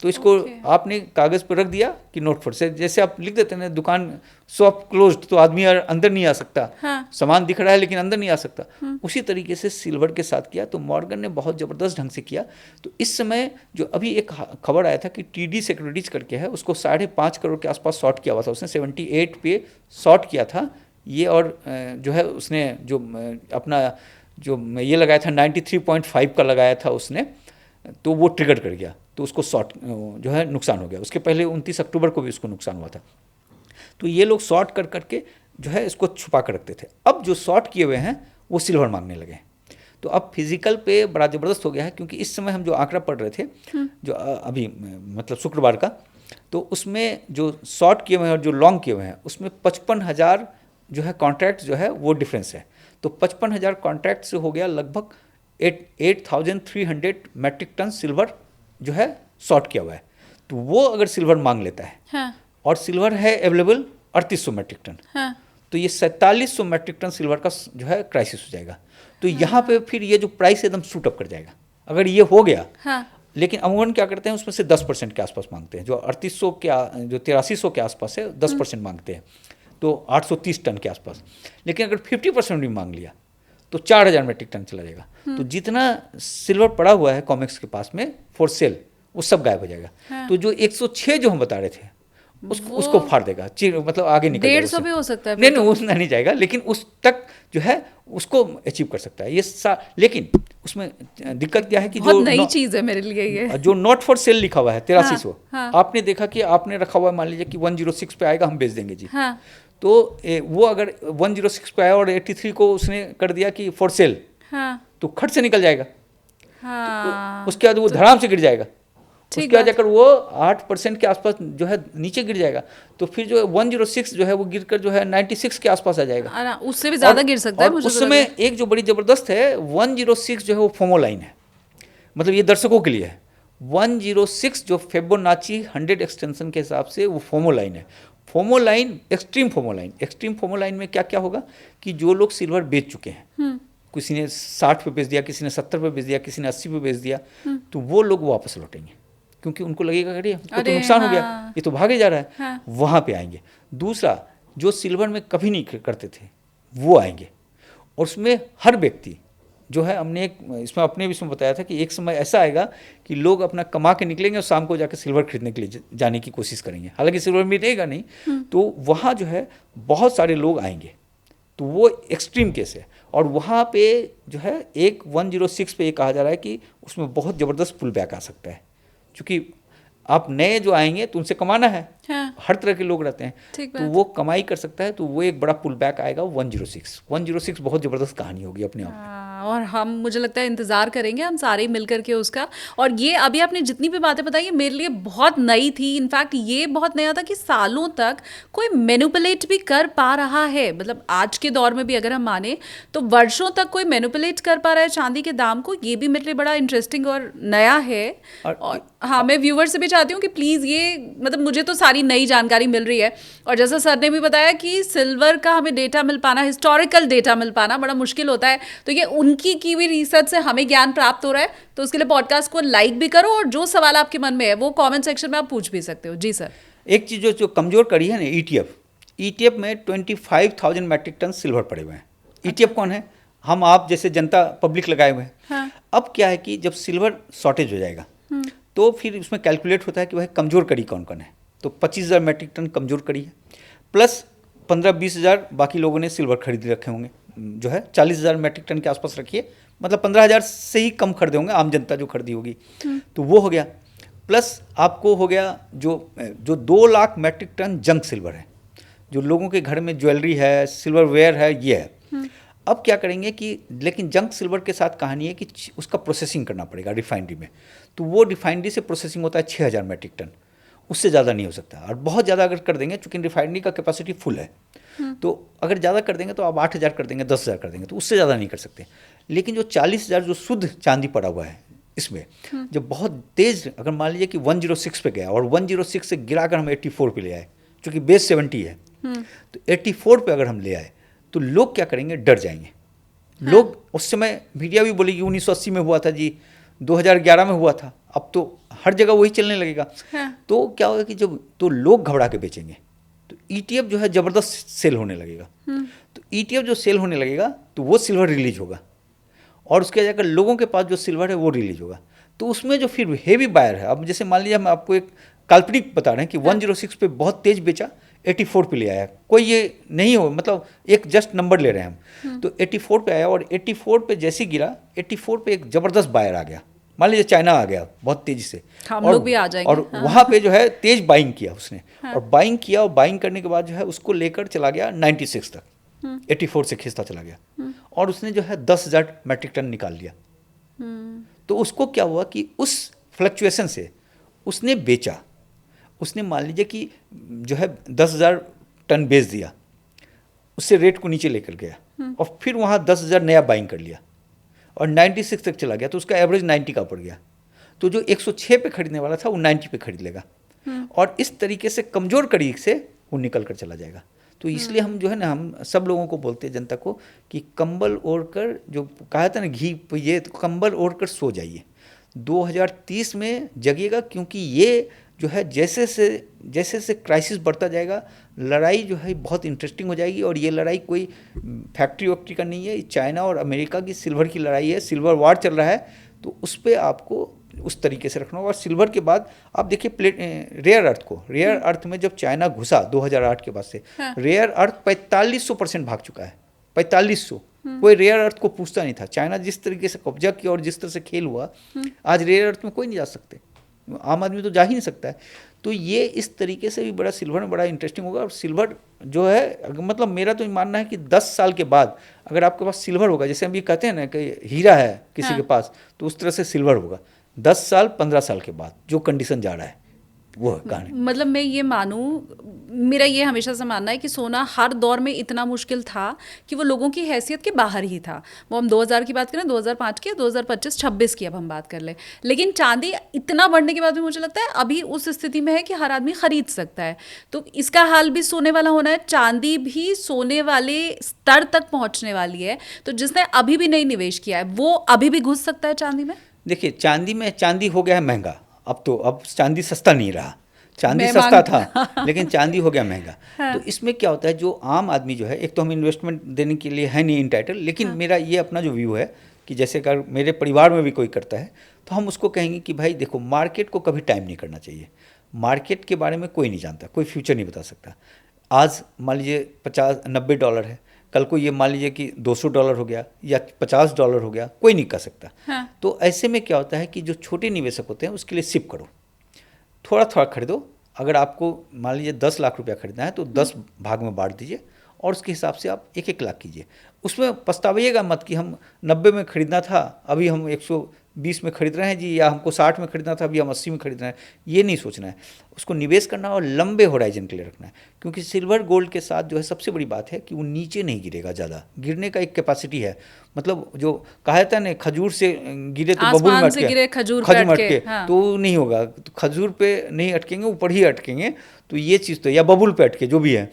तो इसको आपने कागज़ पर रख दिया कि नॉट फॉर सेल, जैसे आप लिख देते हैं ना दुकान शॉप क्लोज्ड, तो आदमी अंदर नहीं आ सकता। हाँ। सामान दिख रहा है लेकिन अंदर नहीं आ सकता। उसी तरीके से सिल्वर के साथ किया। तो मॉर्गन ने बहुत ज़बरदस्त ढंग से किया। तो इस समय जो अभी एक खबर आया था कि TD सिक्योरिटीज करके है, उसको 5.5 करोड़ के आसपास शॉर्ट किया हुआ था उसने, 78 पे शॉर्ट किया था ये। और जो है उसने जो अपना जो ये लगाया था 93.5 का लगाया था उसने, तो वो ट्रिगर कर गया, तो उसको शॉर्ट जो है नुकसान हो गया। उसके पहले 29 अक्टूबर को भी उसको नुकसान हुआ था। तो ये लोग शॉर्ट कर करके जो है इसको छुपा कर रखते थे। अब जो शॉर्ट किए हुए हैं वो सिल्वर मांगने लगे। तो अब फिजिकल पे बड़ा ज़बरदस्त हो गया है, क्योंकि इस समय हम जो आंकड़ा पढ़ रहे थे जो अभी मतलब शुक्रवार का, तो उसमें जो शॉर्ट किए हुए हैं और जो लॉन्ग किए हुए हैं उसमें 55,000 जो है कॉन्ट्रैक्ट जो है वो डिफरेंस है। तो 55,000 कॉन्ट्रैक्ट से हो गया लगभग 8,300 मैट्रिक टन सिल्वर जो है शॉर्ट किया हुआ है। तो वो अगर सिल्वर मांग लेता है, हाँ। और सिल्वर है अवेलेबल 3800 मैट्रिक टन, हाँ। तो ये 4700 मैट्रिक टन सिल्वर का जो है क्राइसिस हो जाएगा। तो यहाँ पे फिर ये जो प्राइस एकदम शूट अप कर जाएगा अगर ये हो गया। हाँ। लेकिन अमूमन क्या करते हैं उसमें से 10% के आसपास मांगते हैं। जो 3800 के जो 8300 के आसपास है 10% मांगते हैं, तो 830 टन के आसपास। लेकिन अगर 50% भी मांग लिया तो 4,000 मैट्रिक टन चला जाएगा। तो जितना सिल्वर पड़ा हुआ है कॉमिक्स के पास में फॉर सेल वो सब गायब हो जाएगा। हाँ। तो जो 106 जो हम बता रहे थे उसको फाड़ देगा, मतलब आगे निकल जाएगा। 150 भी हो सकता है। नहीं, उतना नहीं जाएगा, लेकिन उस तक जो है उसको अचीव कर सकता है ये लेकिन उसमें दिक्कत क्या है कि बहुत नई चीज़ है मेरे लिए ये। जो नॉट फॉर सेल लिखा हुआ है 8300, हाँ। आपने देखा कि आपने रखा हुआ है, मान लीजिए कि 106 पे आएगा, हम बेच देंगे जी। हाँ। तो वो अगर 106 पे आया और 83 को उसने कर दिया कि फॉर सेल, हाँ। तो खट से निकल जाएगा। हाँ। तो उसके बाद वो धड़ाम से गिर जाएगा। ठीक उसके बाद जाकर वो 8% के आसपास जो है नीचे गिर जाएगा। तो फिर जो 106 जो है वो गिरकर जो है 96 के आसपास आ जाएगा। उससे भी ज़्यादा गिर सकता है मुझे। उस समय एक जो बड़ी ज़बरदस्त है 106 जो है वो फोमो लाइन है, मतलब ये दर्शकों के लिए है। 106 जो फिबोनाची 100 एक्सटेंशन के हिसाब से वो फोमो लाइन है। FOMO line extreme FOMO line. Extreme FOMO line में क्या क्या होगा कि जो लोग सिल्वर बेच चुके हैं, किसी ने 60 पे बेच दिया, किसी ने 70 पे बेच दिया, किसी ने 80 पे बेच दिया, तो वो लोग वापस लौटेंगे, क्योंकि उनको लगेगा अरे हमको तो नुकसान हो गया, ये तो भागे जा रहा है। हाँ। वहाँ पे आएंगे। दूसरा, जो सिल्वर में कभी नहीं करते थे वो आएंगे। और उसमें हर व्यक्ति जो है, हमने एक इसमें अपने विषय में बताया था कि एक समय ऐसा आएगा कि लोग अपना कमा के निकलेंगे और शाम को जाकर सिल्वर खरीदने के लिए जाने की कोशिश करेंगे। हालांकि सिल्वर मिलेगा नहीं, तो वहाँ जो है बहुत सारे लोग आएंगे। तो वो एक्सट्रीम केस है। और वहाँ पे जो है एक 106 पे ये कहा जा रहा है कि उसमें बहुत ज़बरदस्त पुल बैक आ सकता है, क्योंकि आप नए जो आएंगे तो उनसे कमाना है। हाँ। हर तरह के लोग रहते हैं, तो वो कमाई कर सकता है। तो वो एक बड़ा पुल बैक आएगा 106 बहुत ज़बरदस्त कहानी होगी अपने आप में। और हम, मुझे लगता है, इंतज़ार करेंगे हम सारे ही मिल करके उसका। और ये अभी आपने जितनी भी बातें बताई मेरे लिए बहुत नई थी। इनफैक्ट ये बहुत नया था कि सालों तक कोई मैनिपुलेट भी कर पा रहा है। मतलब आज के दौर में भी अगर हम माने तो वर्षों तक कोई मैनिपुलेट कर पा रहा है चांदी के दाम को, ये भी मेरे लिए बड़ा इंटरेस्टिंग और नया है। और हाँ, मैं व्यूवर से भी चाहती हूँ कि प्लीज़ ये मतलब मुझे तो सारी नई जानकारी मिल रही है, और जैसा सर ने भी बताया कि सिल्वर का हमें डेटा मिल पाना, हिस्टोरिकल डेटा मिल पाना बड़ा मुश्किल होता है, तो ये उनकी की हुई रिसर्च से हमें ज्ञान प्राप्त हो रहा है। तो उसके लिए पॉडकास्ट को लाइक भी करो, और जो सवाल आपके मन में है वो कॉमेंट सेक्शन में आप पूछ भी सकते हो। जी सर। एक चीज़ जो कमज़ोर कड़ी है ना, ईटीएफ में 25,000 मैट्रिक टन सिल्वर पड़े हुए हैं। ईटीएफ कौन है? हम आप जैसे जनता पब्लिक लगाए हुए हैं। हाँ। अब क्या है कि जब सिल्वर शॉर्टेज हो जाएगा तो फिर उसमें कैलकुलेट होता है कि भाई कमज़ोर कड़ी कौन कौन है। तो 25,000 मैट्रिक टन कमज़ोर कड़ी है, प्लस 15-20,000 बाकी लोगों ने सिल्वर खरीद रखे होंगे, जो है 40,000 मैट्रिक टन के आसपास रखिए, मतलब 15,000 से ही कम खरीदे होंगे आम जनता जो खरीदी होगी। तो वो हो गया, प्लस आपको हो गया जो 2 lakh metric ton junk silver है, जो लोगों के घर में ज्वेलरी है, सिल्वर वेयर है, ये है। अब क्या करेंगे कि लेकिन जंक सिल्वर के साथ कहानी है कि उसका प्रोसेसिंग करना पड़ेगा रिफाइनरी में। तो वो रिफाइनरी से प्रोसेसिंग होता है 6,000 मैट्रिक टन, उससे ज़्यादा नहीं हो सकता। और बहुत ज़्यादा अगर कर देंगे, चूँकि रिफाइनरी का कैपेसिटी फुल है, तो अगर ज़्यादा कर देंगे तो आप 8,000 कर देंगे, 10,000 कर देंगे, तो उससे ज़्यादा नहीं कर सकते। लेकिन जो 40,000 जो शुद्ध चांदी पड़ा हुआ है इसमें, जब बहुत तेज़ अगर मान लीजिए कि 106 पे गया और 106 से गिरा कर हम 84 पे ले आए, चूँकि बेस 70 है, तो 84 पे अगर हम ले आए तो लोग क्या करेंगे, डर जाएंगे। हाँ। लोग उस समय मीडिया भी बोलेगी 1980 में हुआ था जी, 2011 में हुआ था, अब तो हर जगह वही चलने लगेगा। हाँ। तो क्या होगा कि जब तो लोग घबरा के बेचेंगे, तो ईटीएफ जो है ज़बरदस्त सेल होने लगेगा। तो ईटीएफ जो सेल होने लगेगा तो वो सिल्वर रिलीज होगा, और उसके जाकर लोगों के पास जो सिल्वर है वो रिलीज होगा। तो उसमें जो फिर हेवी बायर है, अब जैसे मान लीजिए हम आपको एक काल्पनिक बता रहे हैं कि 106 पे बहुत तेज बेचा, 84 पे ले आया, कोई ये नहीं हो, मतलब एक जस्ट नंबर ले रहे हैं हम। तो 84 पे आया, और 84 पे जैसे ही गिरा, 84 पे एक ज़बरदस्त बायर आ गया, मान लीजिए चाइना आ गया बहुत तेज़ी से, हम लोग भी आ जाएंगे। और वहाँ पे जो है तेज बाइंग किया उसने। और बाइंग किया, और बाइंग करने के बाद जो है उसको लेकर चला गया 96 तक, 84 से खिंचता चला गया, और उसने जो है 10,000 मैट्रिक टन निकाल लिया। तो उसको क्या हुआ कि उस फ्लक्चुएशन से उसने बेचा, उसने मान लीजिए कि जो है 10,000 टन बेच दिया, उससे रेट को नीचे लेकर गया, और फिर वहाँ 10,000 नया बाइंग कर लिया, और 96 तक चला गया, तो उसका एवरेज 90 का पड़ गया। तो जो 106 पे खरीदने वाला था वो 90 पे खरीद लेगा, और इस तरीके से कमज़ोर कड़ी से वो निकल कर चला जाएगा। तो इसलिए हम जो है ना, हम सब लोगों को बोलते हैं, जनता को, कि कंबल ओढ़ कर, जो कहा था ना घी ये, तो कंबल ओढ़ कर सो जाइए, 2030 में जगिएगा, क्योंकि ये जो है जैसे से क्राइसिस बढ़ता जाएगा, लड़ाई जो है बहुत इंटरेस्टिंग हो जाएगी। और ये लड़ाई कोई फैक्ट्री वैक्ट्री का नहीं है, चाइना और अमेरिका की सिल्वर की लड़ाई है, सिल्वर वार चल रहा है। तो उस पर आपको उस तरीके से रखना होगा। और सिल्वर के बाद आप देखिए रेयर अर्थ में जब चाइना घुसा 2008 के बाद से, हाँ। रेयर अर्थ 4500% भाग चुका है, 4500। कोई रेयर अर्थ को पूछता नहीं था। चाइना जिस तरीके से कब्जा किया और जिस तरह से खेल हुआ, आज रेयर अर्थ में कोई नहीं जा सकते, आम आदमी तो जा ही नहीं सकता है। तो ये इस तरीके से भी बड़ा सिल्वर में बड़ा इंटरेस्टिंग होगा। और सिल्वर जो है, मतलब मेरा तो मानना है कि 10 साल के बाद अगर आपके पास सिल्वर होगा, जैसे हम ये कहते हैं ना कि हीरा है किसी के पास, तो उस तरह से सिल्वर होगा 10 साल 15 साल के बाद, जो कंडीशन जा रहा है वो है कहानी। मतलब मैं ये मानूं, मेरा ये हमेशा से मानना है कि सोना हर दौर में इतना मुश्किल था कि वो लोगों की हैसियत के बाहर ही था। वो हम 2000 की बात करें, 2005 की, 2025, 26 की अब हम बात कर ले। लेकिन चांदी इतना बढ़ने के बाद भी मुझे लगता है अभी उस स्थिति में है कि हर आदमी खरीद सकता है। तो इसका हाल भी सोने वाला होना है, चांदी भी सोने वाले स्तर तक पहुँचने वाली है। तो जिसने अभी भी नहीं निवेश किया है वो अभी भी घुस सकता है चांदी में। देखिए, चांदी हो गया है महंगा, अब चांदी सस्ता नहीं रहा। चांदी सस्ता था लेकिन चांदी हो गया महंगा। हाँ। तो इसमें क्या होता है, जो आम आदमी जो है, एक तो हम इन्वेस्टमेंट देने के लिए है नहीं इंटाइटल, लेकिन हाँ। मेरा ये अपना जो व्यू है कि जैसे अगर मेरे परिवार में भी कोई करता है तो हम उसको कहेंगे कि भाई देखो, मार्केट को कभी टाइम नहीं करना चाहिए। मार्केट के बारे में कोई नहीं जानता, कोई फ्यूचर नहीं बता सकता। आज मान लीजिए $50-90 है, कल को ये मान लीजिए कि $200 हो गया या $50 हो गया, कोई नहीं कह सकता। हाँ। तो ऐसे में क्या होता है कि जो छोटे निवेशक होते हैं उसके लिए सिप करो, थोड़ा थोड़ा खरीदो। अगर आपको मान लीजिए 10 लाख रुपया खरीदना है तो 10 भाग में बांट दीजिए, और उसके हिसाब से आप 1-1 लाख कीजिए। उसमें पछताइएगा मत कि हम 90 में खरीदना था, अभी हम 20 में खरीद रहे हैं जी, या हमको 60 में खरीदना था अभी हम 80 में खरीद रहे हैं, ये नहीं सोचना है। उसको निवेश करना और लंबे होराइजन के लिए रखना है, क्योंकि सिल्वर गोल्ड के साथ जो है सबसे बड़ी बात है कि वो नीचे नहीं गिरेगा, ज़्यादा गिरने का एक कैपेसिटी है। मतलब जो कहा जाता है ना, खजूर से गिरे तो बबूल में आसमान से अटके, गिरे खजूर पे में अटके, अटके, हाँ। तो नहीं होगा, तो खजूर पे नहीं अटकेंगे, ऊपर ही अटकेंगे। तो ये चीज़ तो, या बबूल पे अटके, जो भी है,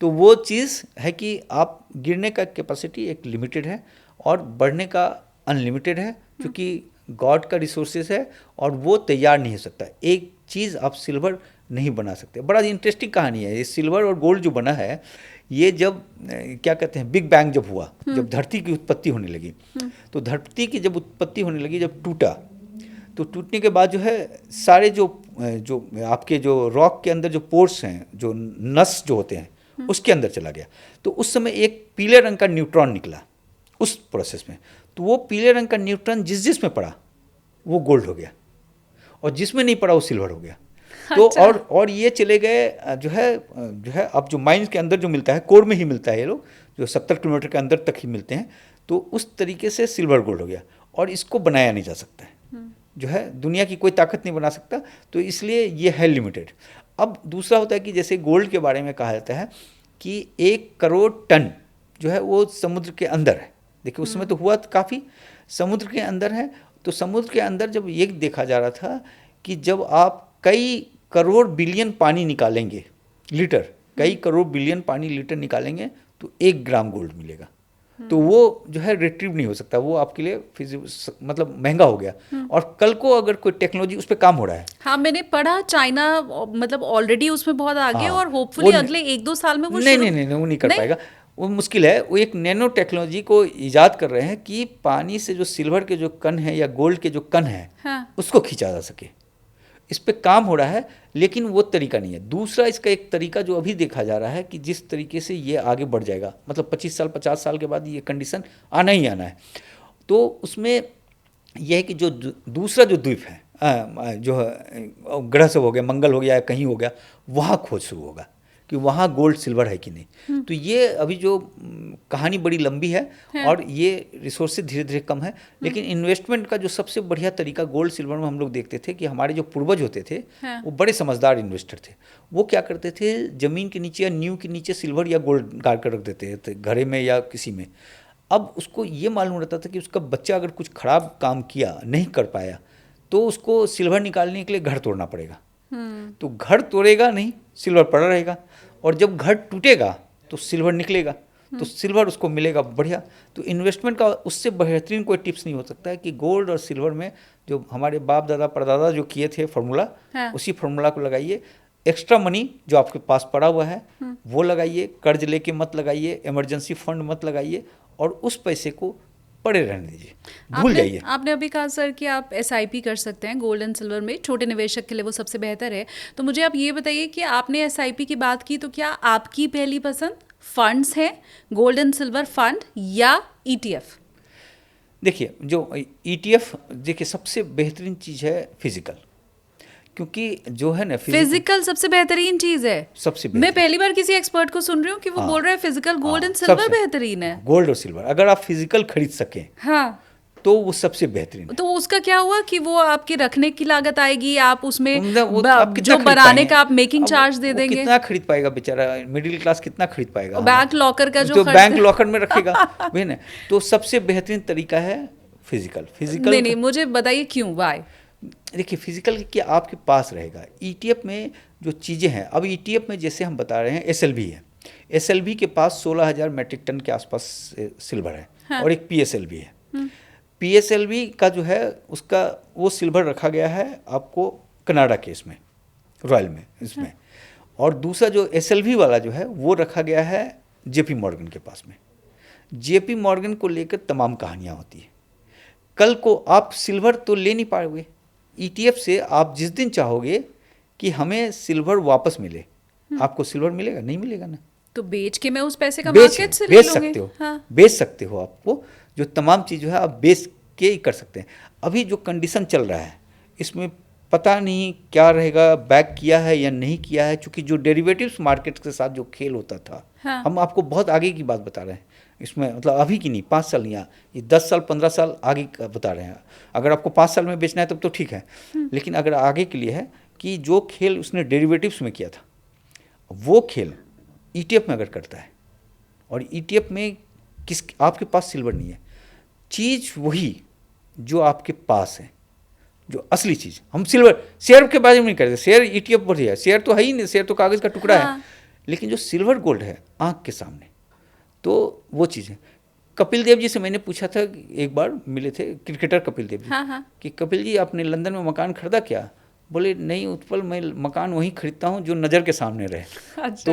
तो वो चीज़ है कि आप गिरने का कैपेसिटी एक लिमिटेड है और बढ़ने का अनलिमिटेड है, क्योंकि गॉड का रिसोर्सेज है और वो तैयार नहीं हो सकता। एक चीज़ आप सिल्वर नहीं बना सकते। बड़ा इंटरेस्टिंग कहानी है ये सिल्वर और गोल्ड जो बना है। ये जब क्या कहते हैं, बिग बैंग जब हुआ, जब धरती की उत्पत्ति होने लगी, तो धरती की जब उत्पत्ति होने लगी, जब टूटा, तो टूटने के बाद जो है सारे जो आपके जो रॉक के अंदर जो पोर्स हैं, जो नस जो होते हैं, उसके अंदर चला गया। तो उस समय एक पीले रंग का न्यूट्रॉन निकला उस प्रोसेस में। तो वो पीले रंग का न्यूट्रॉन जिस में पड़ा वो गोल्ड हो गया, और जिसमें नहीं पड़ा वो सिल्वर हो गया। तो अच्छा। और ये चले गए जो है अब जो माइंस के अंदर जो मिलता है, कोर में ही मिलता है, ये लोग जो 70 किलोमीटर के अंदर तक ही मिलते हैं। तो उस तरीके से सिल्वर गोल्ड हो गया, और इसको बनाया नहीं जा सकता है, जो है दुनिया की कोई ताकत नहीं बना सकता। तो इसलिए ये है लिमिटेड। अब दूसरा होता है कि जैसे गोल्ड के बारे में कहा जाता है कि 1 करोड़ टन जो है वो समुद्र के अंदर है। देखिए उस समय तो हुआ काफ़ी, समुद्र के अंदर है। तो समुद्र के अंदर जब ये देखा जा रहा था कि जब आप कई करोड़ बिलियन पानी निकालेंगे, लीटर, कई करोड़ बिलियन पानी लीटर निकालेंगे, तो 1 ग्राम गोल्ड मिलेगा। तो वो जो है रिट्रीव नहीं हो सकता, वो आपके लिए मतलब महंगा हो गया। और कल को अगर कोई टेक्नोलॉजी उस पर काम हो रहा है, हाँ, मैंने पढ़ा चाइना मतलब ऑलरेडी उसमें बहुत आगे, हाँ, और होपफुली वो अगले 1-2 साल में वो नहीं, वो नहीं कर पाएगा, वो मुश्किल है। वो एक नैनो टेक्नोलॉजी को ईजाद कर रहे हैं कि पानी से जो सिल्वर के जो कण है या गोल्ड के जो कण है, हाँ। उसको खींचा जा सके। इस पे काम हो रहा है, लेकिन वो तरीका नहीं है। दूसरा इसका एक तरीका जो अभी देखा जा रहा है कि जिस तरीके से ये आगे बढ़ जाएगा, मतलब 25 साल 50 साल के बाद ये कंडीशन आना ही आना है। तो उसमें यह है कि जो दूसरा जो द्वीप है, जो ग्रह सब हो गया, मंगल हो गया या कहीं हो गया, वहाँ खोज शुरू होगा कि वहाँ गोल्ड सिल्वर है कि नहीं। तो ये अभी जो कहानी बड़ी लंबी है, और ये रिसोर्सेज धीरे धीरे कम है। लेकिन इन्वेस्टमेंट का जो सबसे बढ़िया तरीका गोल्ड सिल्वर में हम लोग देखते थे कि हमारे जो पूर्वज होते थे, वो बड़े समझदार इन्वेस्टर थे। वो क्या करते थे, ज़मीन के नीचे या नींव के नीचे सिल्वर या गोल्ड गाड़ कर रख देते थे, घरे में या किसी में। अब उसको ये मालूम रहता था कि उसका बच्चा अगर कुछ खराब काम किया, नहीं कर पाया, तो उसको सिल्वर निकालने के लिए घर तोड़ना पड़ेगा। तो घर तोड़ेगा नहीं, सिल्वर पड़ा रहेगा, और जब घर टूटेगा तो सिल्वर निकलेगा, तो सिल्वर उसको मिलेगा बढ़िया। तो इन्वेस्टमेंट का उससे बेहतरीन कोई टिप्स नहीं हो सकता है कि गोल्ड और सिल्वर में जो हमारे बाप दादा परदादा जो किए थे फार्मूला, उसी फार्मूला को लगाइए। एक्स्ट्रा मनी जो आपके पास पड़ा हुआ है वो लगाइए, कर्ज लेके मत लगाइए, इमरजेंसी फंड मत लगाइए, और उस पैसे को पड़े रहने दीजिए, भूल जाइए। आपने अभी कहा सर कि आप SIP कर सकते हैं गोल्ड एंड सिल्वर में, छोटे निवेशक के लिए वो सबसे बेहतर है। तो मुझे आप ये बताइए कि आपने SIP की बात की, तो क्या आपकी पहली पसंद फंड्स है, गोल्ड एंड सिल्वर फंड या ETF? देखिए जो ETF, देखिए सबसे बेहतरीन चीज़ है फिजिकल, क्योंकि जो है ना फिजिकल सबसे बेहतरीन चीज है। सबसे मैं पहली बार किसी एक्सपर्ट को सुन रही हूँ कि वो बोल रहा है फिजिकल गोल्ड एंड सिल्वर बेहतरीन है। गोल्ड और सिल्वर अगर आप फिजिकल खरीद सकें, हाँ, तो वो सबसे बेहतरीन है। तो उसका क्या हुआ कि वो आपके रखने की लागत आएगी, आप उसमें आप जो बनाने का आप मेकिंग चार्ज दे देंगे। कितना खरीद पाएगा बेचारा मिडिल क्लास, कितना खरीद पाएगा? बैंक लॉकर का जो बैंक लॉकर में रखेगा वही ना। तो सबसे बेहतरीन तरीका है फिजिकल। नहीं, मुझे बताइए क्यों, वाई? देखिए फिजिकल कि आपके पास रहेगा। ETF में जो चीज़ें हैं, अब ETF में जैसे हम बता रहे हैं SLV है, SLV के पास 16,000 मेट्रिक टन के आसपास सिल्वर है। हाँ। और एक PSLV है। PSLV का जो है उसका वो सिल्वर रखा गया है आपको कनाडा के इसमें, रॉयल में इसमें। हाँ। और दूसरा जो SLV वाला जो है वो रखा गया है JP मॉर्गन के पास में। JP मॉर्गन को लेकर तमाम कहानियाँ होती है। कल को आप सिल्वर तो ले नहीं पाओगे, ETF से आप जिस दिन चाहोगे कि हमें सिल्वर वापस मिले, आपको सिल्वर मिलेगा? नहीं मिलेगा ना। तो बेच के मैं उस पैसे का मार्केट से बेच सकते हो। हाँ। बेच सकते हो, आपको जो तमाम चीज़ है आप बेच के ही कर सकते हैं। अभी जो कंडीशन चल रहा है इसमें पता नहीं क्या रहेगा, बैक किया है या नहीं किया है, क्योंकि जो डेरिवेटिव्स मार्केट के साथ जो खेल होता था, हाँ। हम आपको बहुत आगे की बात बता रहे हैं, इसमें मतलब अभी की नहीं, 5 साल नहीं, ये 10 साल 15 साल आगे का बता रहे हैं। अगर आपको 5 साल में बेचना है तब तो ठीक है, लेकिन अगर आगे के लिए है कि जो खेल उसने डेरिवेटिव्स में किया था वो खेल ETF में अगर करता है, और ETF में आपके पास सिल्वर नहीं है, चीज़ वही जो आपके पास है, जो असली चीज़। हम सिल्वर शेयर के बारे में नहीं करते, शेयर ETF पर ही है, शेयर तो है ही नहीं, शेयर तो कागज़ का टुकड़ा है, लेकिन जो सिल्वर गोल्ड है आँख के सामने, तो वो चीज़ है। कपिल देव जी से मैंने पूछा था, एक बार मिले थे क्रिकेटर कपिल देव जी, कि कपिल जी आपने लंदन में मकान खरीदा क्या? बोले नहीं उत्पल, मैं मकान वहीं खरीदता हूँ जो नज़र के सामने रहे। अच्छा।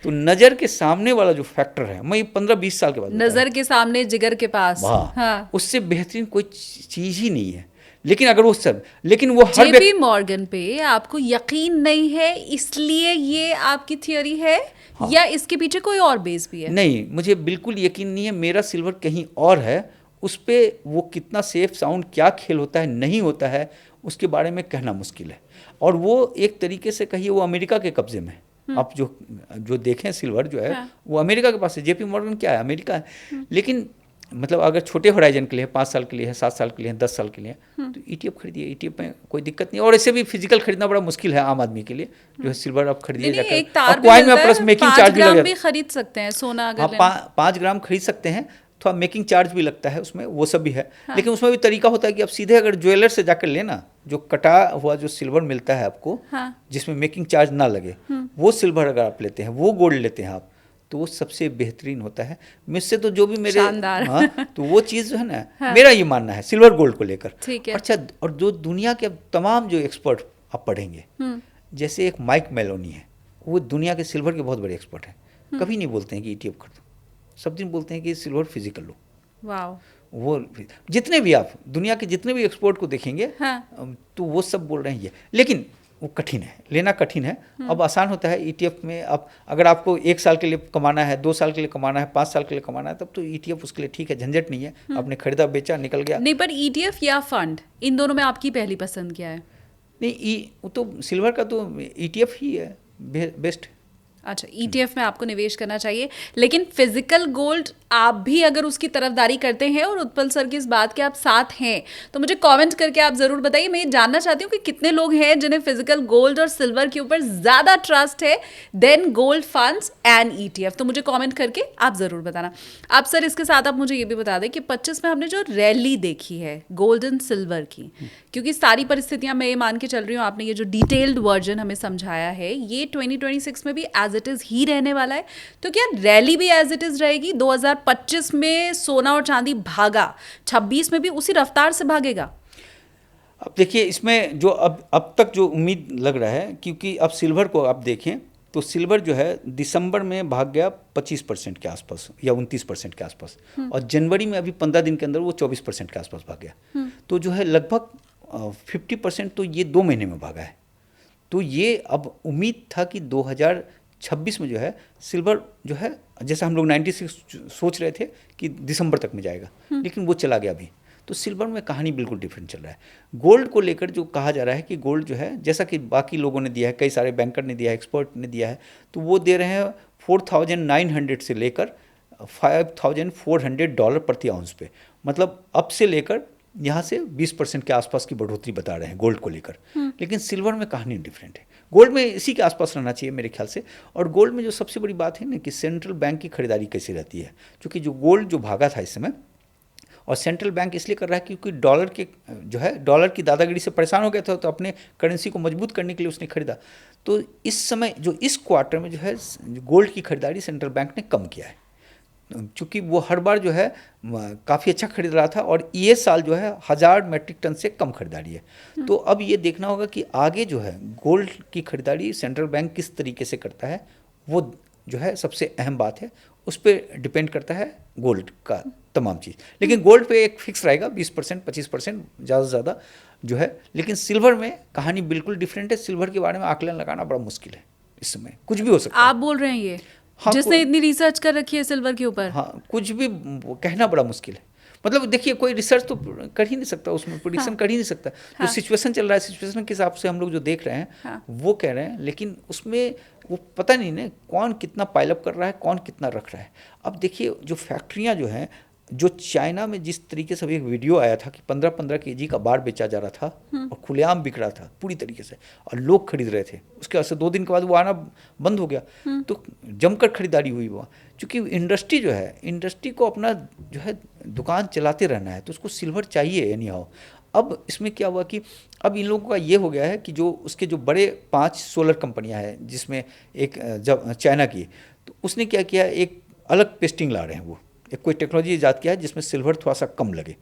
तो नज़र के सामने वाला जो फैक्टर है, मैं 15-20 साल के बाद, नज़र के सामने जिगर के पास, हाँ, उससे बेहतरीन कोई चीज़ ही नहीं है। लेकिन अगर वो सब, लेकिन वो हर JP मॉर्गन पे आपको यकीन नहीं है इसलिए ये आपकी थियोरी है, हाँ, या इसके पीछे कोई और बेस भी है? नहीं, मुझे बिल्कुल यकीन नहीं है, मेरा सिल्वर कहीं और है। उस पर वो कितना सेफ साउंड, क्या खेल होता है नहीं होता है, उसके बारे में कहना मुश्किल है। और वो एक तरीके से कहिए वो अमेरिका के कब्जे में है। आप जो देखें सिल्वर जो है, हाँ, वो अमेरिका के पास है। JP मॉर्गन क्या है, अमेरिका है। लेकिन मतलब अगर छोटे होराइजन के लिए 5 साल के लिए है, 7 साल के लिए है, 10 साल के लिए, तो ETF खरीदिए, ETF में कोई दिक्कत नहीं। और ऐसे भी फिजिकल खरीदना बड़ा मुश्किल है आम आदमी के लिए, जो है सिल्वर आप खरीदिए जाकर, एक तार भी कॉइन में प्लस मेकिंग चार्ज भी लगता है। खरीद सकते हैं सोना अगर, हाँ, 5 ग्राम खरीद सकते हैं, थोड़ा मेकिंग चार्ज भी लगता है उसमें, वो सब भी है। हाँ। लेकिन उसमें भी तरीका होता है कि आप सीधे अगर ज्वेलर से जाकर लेना, जो कटा हुआ जो सिल्वर मिलता है आपको, हाँ, जिसमें मेकिंग चार्ज ना लगे, वो सिल्वर अगर आप लेते हैं, वो गोल्ड लेते हैं आप, तो वो सबसे बेहतरीन होता है। मुझसे तो जो भी मेरे, हाँ, तो वो चीज़ जो है ना, हाँ, मेरा ये मानना है सिल्वर गोल्ड को लेकर। ठीक है। अच्छा, और जो दुनिया के तमाम जो एक्सपर्ट आप पढ़ेंगे, जैसे एक माइक मेलोनी है, वो दुनिया के सिल्वर के बहुत बड़े एक्सपर्ट हैं, कभी नहीं बोलते हैं कि ETF खरीदो, सब दिन बोलते हैं कि सिल्वर फिजिकल लो। वाह। वो जितने भी आप दुनिया के जितने भी एक्सपोर्ट को देखेंगे, हाँ, तो वो सब बोल रहे हैं ये, लेकिन वो कठिन है, लेना कठिन है। अब आसान होता है ETF में। अब अगर आपको 1 साल के लिए कमाना है, 2 साल के लिए कमाना है, 5 साल के लिए कमाना है, तब तो ETF उसके लिए ठीक है, झंझट नहीं है, आपने खरीदा बेचा निकल गया। नहीं, पर ETF या फंड, इन दोनों में आपकी पहली पसंद क्या है? नहीं, वो तो सिल्वर का तो ETF ही है बेस्ट। अच्छा, ETF में आपको निवेश करना चाहिए, लेकिन फिजिकल गोल्ड आप भी अगर उसकी तरफदारी करते हैं और उत्पल सर की इस बात के आप साथ हैं, तो मुझे कमेंट करके आप जरूर बताइए। मैं ये जानना चाहती हूँ कि कितने लोग हैं जिन्हें फिजिकल गोल्ड और सिल्वर के ऊपर ज्यादा ट्रस्ट है then gold funds and ETF, तो मुझे कमेंट करके आप जरूर बताना। आप सर इसके साथ आप मुझे ये भी बता दें कि 25 में हमने जो रैली देखी है गोल्ड एंड सिल्वर की, क्योंकि सारी परिस्थितियां मैं ये मान के चल रही हूँ, आपने ये जो डिटेल्ड वर्जन हमें समझाया है, ये 2026 में भी एज इट इज ही रहने वाला है, तो क्या रैली भी एज इट इज रहेगी? 2025 में सोना और चांदी भागा, 26 में भी उसी रफ्तार से भागेगा? अब देखिए, इसमें जो अब तक जो उम्मीद लग रहा है, क्योंकि अब सिल्वर को आप देखें तो सिल्वर जो है दिसंबर में भाग गया 25% के आसपास या 29% के आसपास, और जनवरी में अभी 15 दिन के अंदर वो 24% के आसपास भाग गया। तो जो है लगभग 50% तो ये 2 महीने में भागा है। तो ये अब उम्मीद था कि 2026 में जो है सिल्वर जो है, जैसा हम लोग 96 सोच रहे थे कि दिसंबर तक में जाएगा, लेकिन वो चला गया अभी। तो सिल्वर में कहानी बिल्कुल डिफरेंट चल रहा है। गोल्ड को लेकर जो कहा जा रहा है कि गोल्ड जो है, जैसा कि बाकी लोगों ने दिया है, कई सारे बैंकर ने दिया है, एक्सपर्ट ने दिया है, तो वो दे रहे हैं 4,900 से लेकर $5,400 प्रति आउंस पे, मतलब अब से लेकर यहाँ से 20% के आसपास की बढ़ोतरी बता रहे हैं गोल्ड को लेकर। लेकिन सिल्वर में कहानी डिफरेंट है। गोल्ड में इसी के आसपास रहना चाहिए मेरे ख्याल से। और गोल्ड में जो सबसे बड़ी बात है ना कि सेंट्रल बैंक की खरीदारी कैसी रहती है, क्योंकि जो गोल्ड जो भागा था इस समय, और सेंट्रल बैंक इसलिए कर रहा है क्योंकि डॉलर के जो है डॉलर की दादागिरी से परेशान हो गया था, तो अपने करेंसी को मजबूत करने के लिए उसने खरीदा। तो इस समय जो इस क्वार्टर में जो है गोल्ड की खरीदारी सेंट्रल बैंक ने कम किया है, क्योंकि वो हर बार जो है काफ़ी अच्छा खरीद रहा था, और ये साल जो है 1000 मेट्रिक टन से कम खरीदारी है। तो अब ये देखना होगा कि आगे जो है गोल्ड की खरीदारी सेंट्रल बैंक किस तरीके से करता है, वो जो है सबसे अहम बात है। उस पर डिपेंड करता है गोल्ड का तमाम चीज़। लेकिन गोल्ड पे एक फिक्स रहेगा 20% 25% ज़्यादा से ज़्यादा जो है। लेकिन सिल्वर में कहानी बिल्कुल डिफरेंट है। सिल्वर के बारे में आकलन लगाना बड़ा मुश्किल है, इस समय कुछ भी हो सकता है। आप बोल रहे हैं ये? हाँ, जिसने इतनी रिसर्च कर रखी है सिल्वर के ऊपर? हाँ, कुछ भी कहना बड़ा मुश्किल है। मतलब देखिए कोई रिसर्च तो कर ही नहीं सकता, उसमें प्रेडिक्शन कर ही नहीं सकता। जो सिचुएशन चल रहा है, सिचुएशन के हिसाब से हम लोग जो देख रहे हैं वो कह रहे हैं, लेकिन उसमें वो पता नहीं ना कौन कितना पाइलअप कर रहा है, कौन कितना रख रहा है। अब देखिए जो फैक्ट्रियाँ जो हैं, जो चाइना में जिस तरीके से अभी एक वीडियो आया था कि 15-15 केजी का बार बेचा जा रहा था और खुलेआम बिक रहा था पूरी तरीके से, और लोग खरीद रहे थे। उसके बाद से 2 दिन के बाद वो आना बंद हो गया, तो जमकर खरीदारी हुई वहाँ। क्योंकि इंडस्ट्री जो है, इंडस्ट्री को अपना जो है दुकान चलाते रहना है, तो उसको सिल्वर चाहिए एनी हाउ। अब इसमें क्या हुआ कि अब इन लोगों का ये हो गया है कि जो उसके जो बड़े 5 सोलर कंपनियां हैं, जिसमें एक जब चाइना की, तो उसने क्या किया, एक अलग पेस्टिंग ला रहे हैं। वो एक कोई टेक्नोलॉजी ईजाद किया है जिसमें सिल्वर थोड़ा सा कम लगे।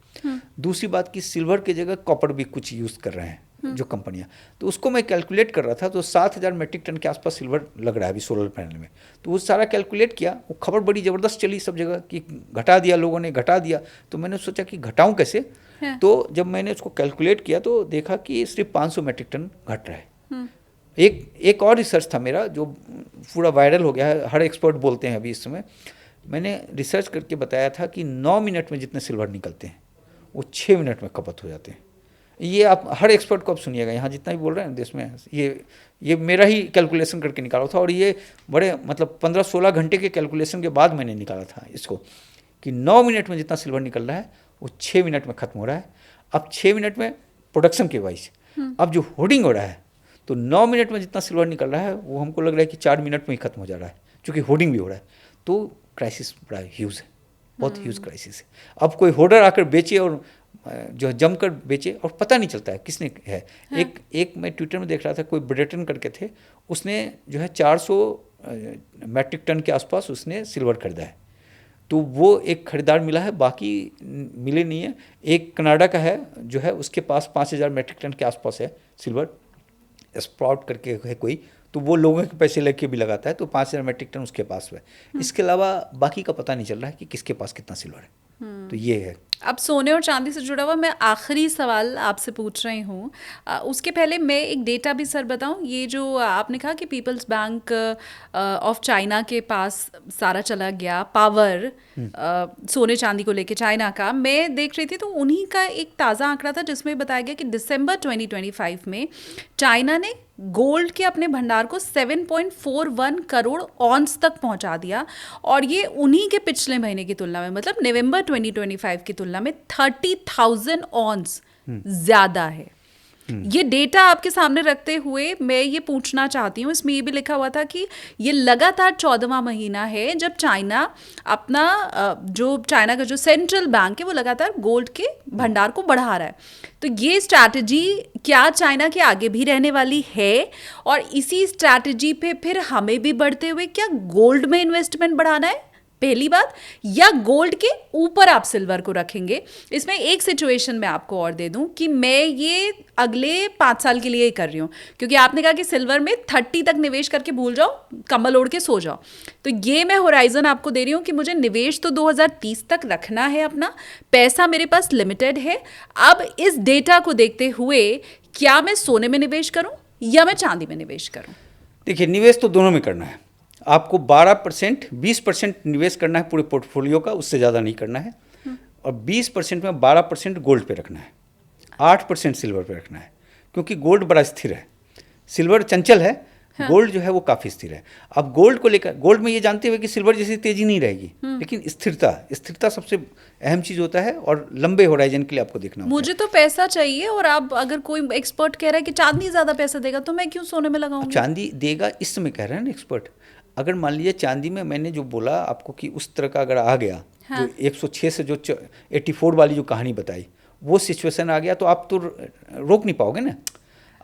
दूसरी बात कि सिल्वर की जगह कॉपर भी कुछ यूज़ कर रहे हैं जो कंपनियां। तो उसको मैं कैलकुलेट कर रहा था, तो 7,000 मेट्रिक टन के आसपास सिल्वर लग रहा है अभी सोलर पैनल में। तो वो सारा कैलकुलेट किया, वो खबर बड़ी ज़बरदस्त चली सब जगह कि घटा दिया, लोगों ने घटा दिया। तो मैंने सोचा कि घटाऊँ कैसे। तो जब मैंने उसको कैलकुलेट किया तो देखा कि सिर्फ 500 मेट्रिक टन घट रहा है। एक और रिसर्च था मेरा जो पूरा वायरल हो गया है, हर एक्सपर्ट बोलते हैं अभी इस समय। मैंने रिसर्च करके बताया था कि 9 मिनट में जितने सिल्वर निकलते हैं वो 6 मिनट में खपत हो जाते हैं। ये आप हर एक्सपर्ट को आप सुनिएगा, यहाँ जितना भी बोल रहे हैं देश में, ये मेरा ही कैलकुलेशन करके निकाला था, और ये बड़े मतलब 15-16 घंटे के कैलकुलेशन के बाद मैंने निकाला था इसको, कि 9 मिनट में जितना सिल्वर निकल रहा है वो 6 मिनट में ख़त्म हो रहा है। अब 6 मिनट में प्रोडक्शन के वाइज, अब जो होर्डिंग हो रहा है, तो 9 मिनट में जितना सिल्वर निकल रहा है वो हमको लग रहा है कि 4 मिनट में ही खत्म हो जा रहा है, क्योंकि होर्डिंग भी हो रहा है। तो क्राइसिस बड़ा ह्यूज है, बहुत ह्यूज क्राइसिस है। अब कोई होर्डर आकर बेचे और जो जमकर बेचे, और पता नहीं चलता है किसने है। एक मैं ट्विटर में देख रहा था, कोई ब्रिटेन करके थे, उसने जो है 400 मैट्रिक टन के आसपास उसने सिल्वर खरीदा है। तो वो एक खरीदार मिला है, बाकी मिले नहीं है। एक कनाडा का है जो है, उसके पास 5,000 मैट्रिक टन के आसपास है सिल्वर, स्प्राउट करके है कोई, तो वो लोगों के पैसे लेके भी लगाता है, तो 5,000 मैट्रिक टन उसके पास है। इसके अलावा बाकी का पता नहीं चल रहा है कि किसके पास कितना सिल्वर है। तो ये है। अब सोने और चांदी से जुड़ा हुआ मैं आखिरी सवाल आपसे पूछ रही हूँ। उसके पहले मैं एक डेटा भी सर बताऊँ। ये जो आपने कहा कि पीपल्स बैंक ऑफ चाइना के पास सारा चला गया पावर सोने चांदी को लेके चाइना का, मैं देख रही थी तो उन्हीं का एक ताज़ा आंकड़ा था जिसमें बताया गया कि दिसंबर 2025 में चाइना ने गोल्ड के अपने भंडार को 7.41 करोड़ ऑन्स तक पहुंचा दिया, और ये उन्हीं के पिछले महीने की तुलना में, मतलब नवंबर 2025 की तुलना में 30,000 ऑन्स ज्यादा है। ये डेटा आपके सामने रखते हुए मैं ये पूछना चाहती हूँ, इसमें ये भी लिखा हुआ था कि ये लगातार 14वां महीना है जब चाइना अपना जो चाइना का जो सेंट्रल बैंक है वो लगातार गोल्ड के भंडार को बढ़ा रहा है। तो ये स्ट्रैटेजी क्या चाइना के आगे भी रहने वाली है, और इसी स्ट्रैटेजी पे फिर हमें भी बढ़ते हुए क्या गोल्ड में इन्वेस्टमेंट बढ़ाना है, पहली बात, या गोल्ड के ऊपर आप सिल्वर को रखेंगे? इसमें एक सिचुएशन मैं आपको और दे दूं कि मैं ये अगले 5 साल के लिए ही कर रही हूँ, क्योंकि आपने कहा कि सिल्वर में 30 तक निवेश करके भूल जाओ, कम्बल ओढ़ के सो जाओ। तो ये मैं होराइजन आपको दे रही हूँ कि मुझे निवेश तो 2030 तक रखना है, अपना पैसा मेरे पास लिमिटेड है। अब इस डेटा को देखते हुए क्या मैं सोने में निवेश करूँ या मैं चांदी में निवेश करूँ? देखिए, निवेश तो दोनों में करना है। आपको 12%, 20% निवेश करना है पूरे पोर्टफोलियो का, उससे ज़्यादा नहीं करना है। और 20% में 12% गोल्ड पे रखना है, 8% सिल्वर पे रखना है, क्योंकि गोल्ड बड़ा स्थिर है, सिल्वर चंचल है। गोल्ड जो है वो काफ़ी स्थिर है। अब गोल्ड को लेकर, गोल्ड में ये जानते हुए कि सिल्वर जैसी तेज़ी नहीं रहेगी, लेकिन स्थिरता सबसे अहम चीज़ होता है, और लंबे होराइजन के लिए आपको देखना होता है। मुझे तो पैसा चाहिए, और अब अगर कोई एक्सपर्ट कह रहा है कि चांदी ज़्यादा पैसा देगा, तो मैं क्यों सोने में लगाऊंगी? चांदी देगा इस समय कह रहे हैं ना एक्सपर्ट। अगर मान लीजिए चांदी में मैंने जो बोला आपको कि उस तरह का अगर आ गया, जो 106 से जो 84 वाली जो कहानी बताई, वो सिचुएशन आ गया, तो आप तो रोक नहीं पाओगे ना।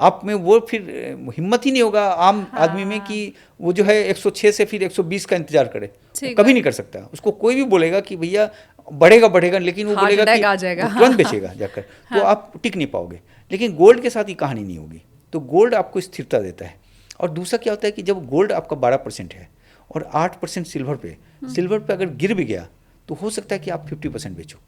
आप में वो फिर हिम्मत ही नहीं होगा आम आदमी में कि वो जो है 106 से फिर 120 का इंतजार करे, कभी नहीं कर सकता। उसको कोई भी बोलेगा कि भैया बढ़ेगा, लेकिन वो बोलेगा कि तुरंत बेचेगा जाकर, तो आप टिक नहीं पाओगे। लेकिन गोल्ड के साथ ये कहानी नहीं होगी। तो गोल्ड आपको स्थिरता देता है। और दूसरा क्या होता है कि जब गोल्ड आपका 12% है और 8% सिल्वर पे अगर गिर भी गया, तो हो सकता है कि आप 50% बेचो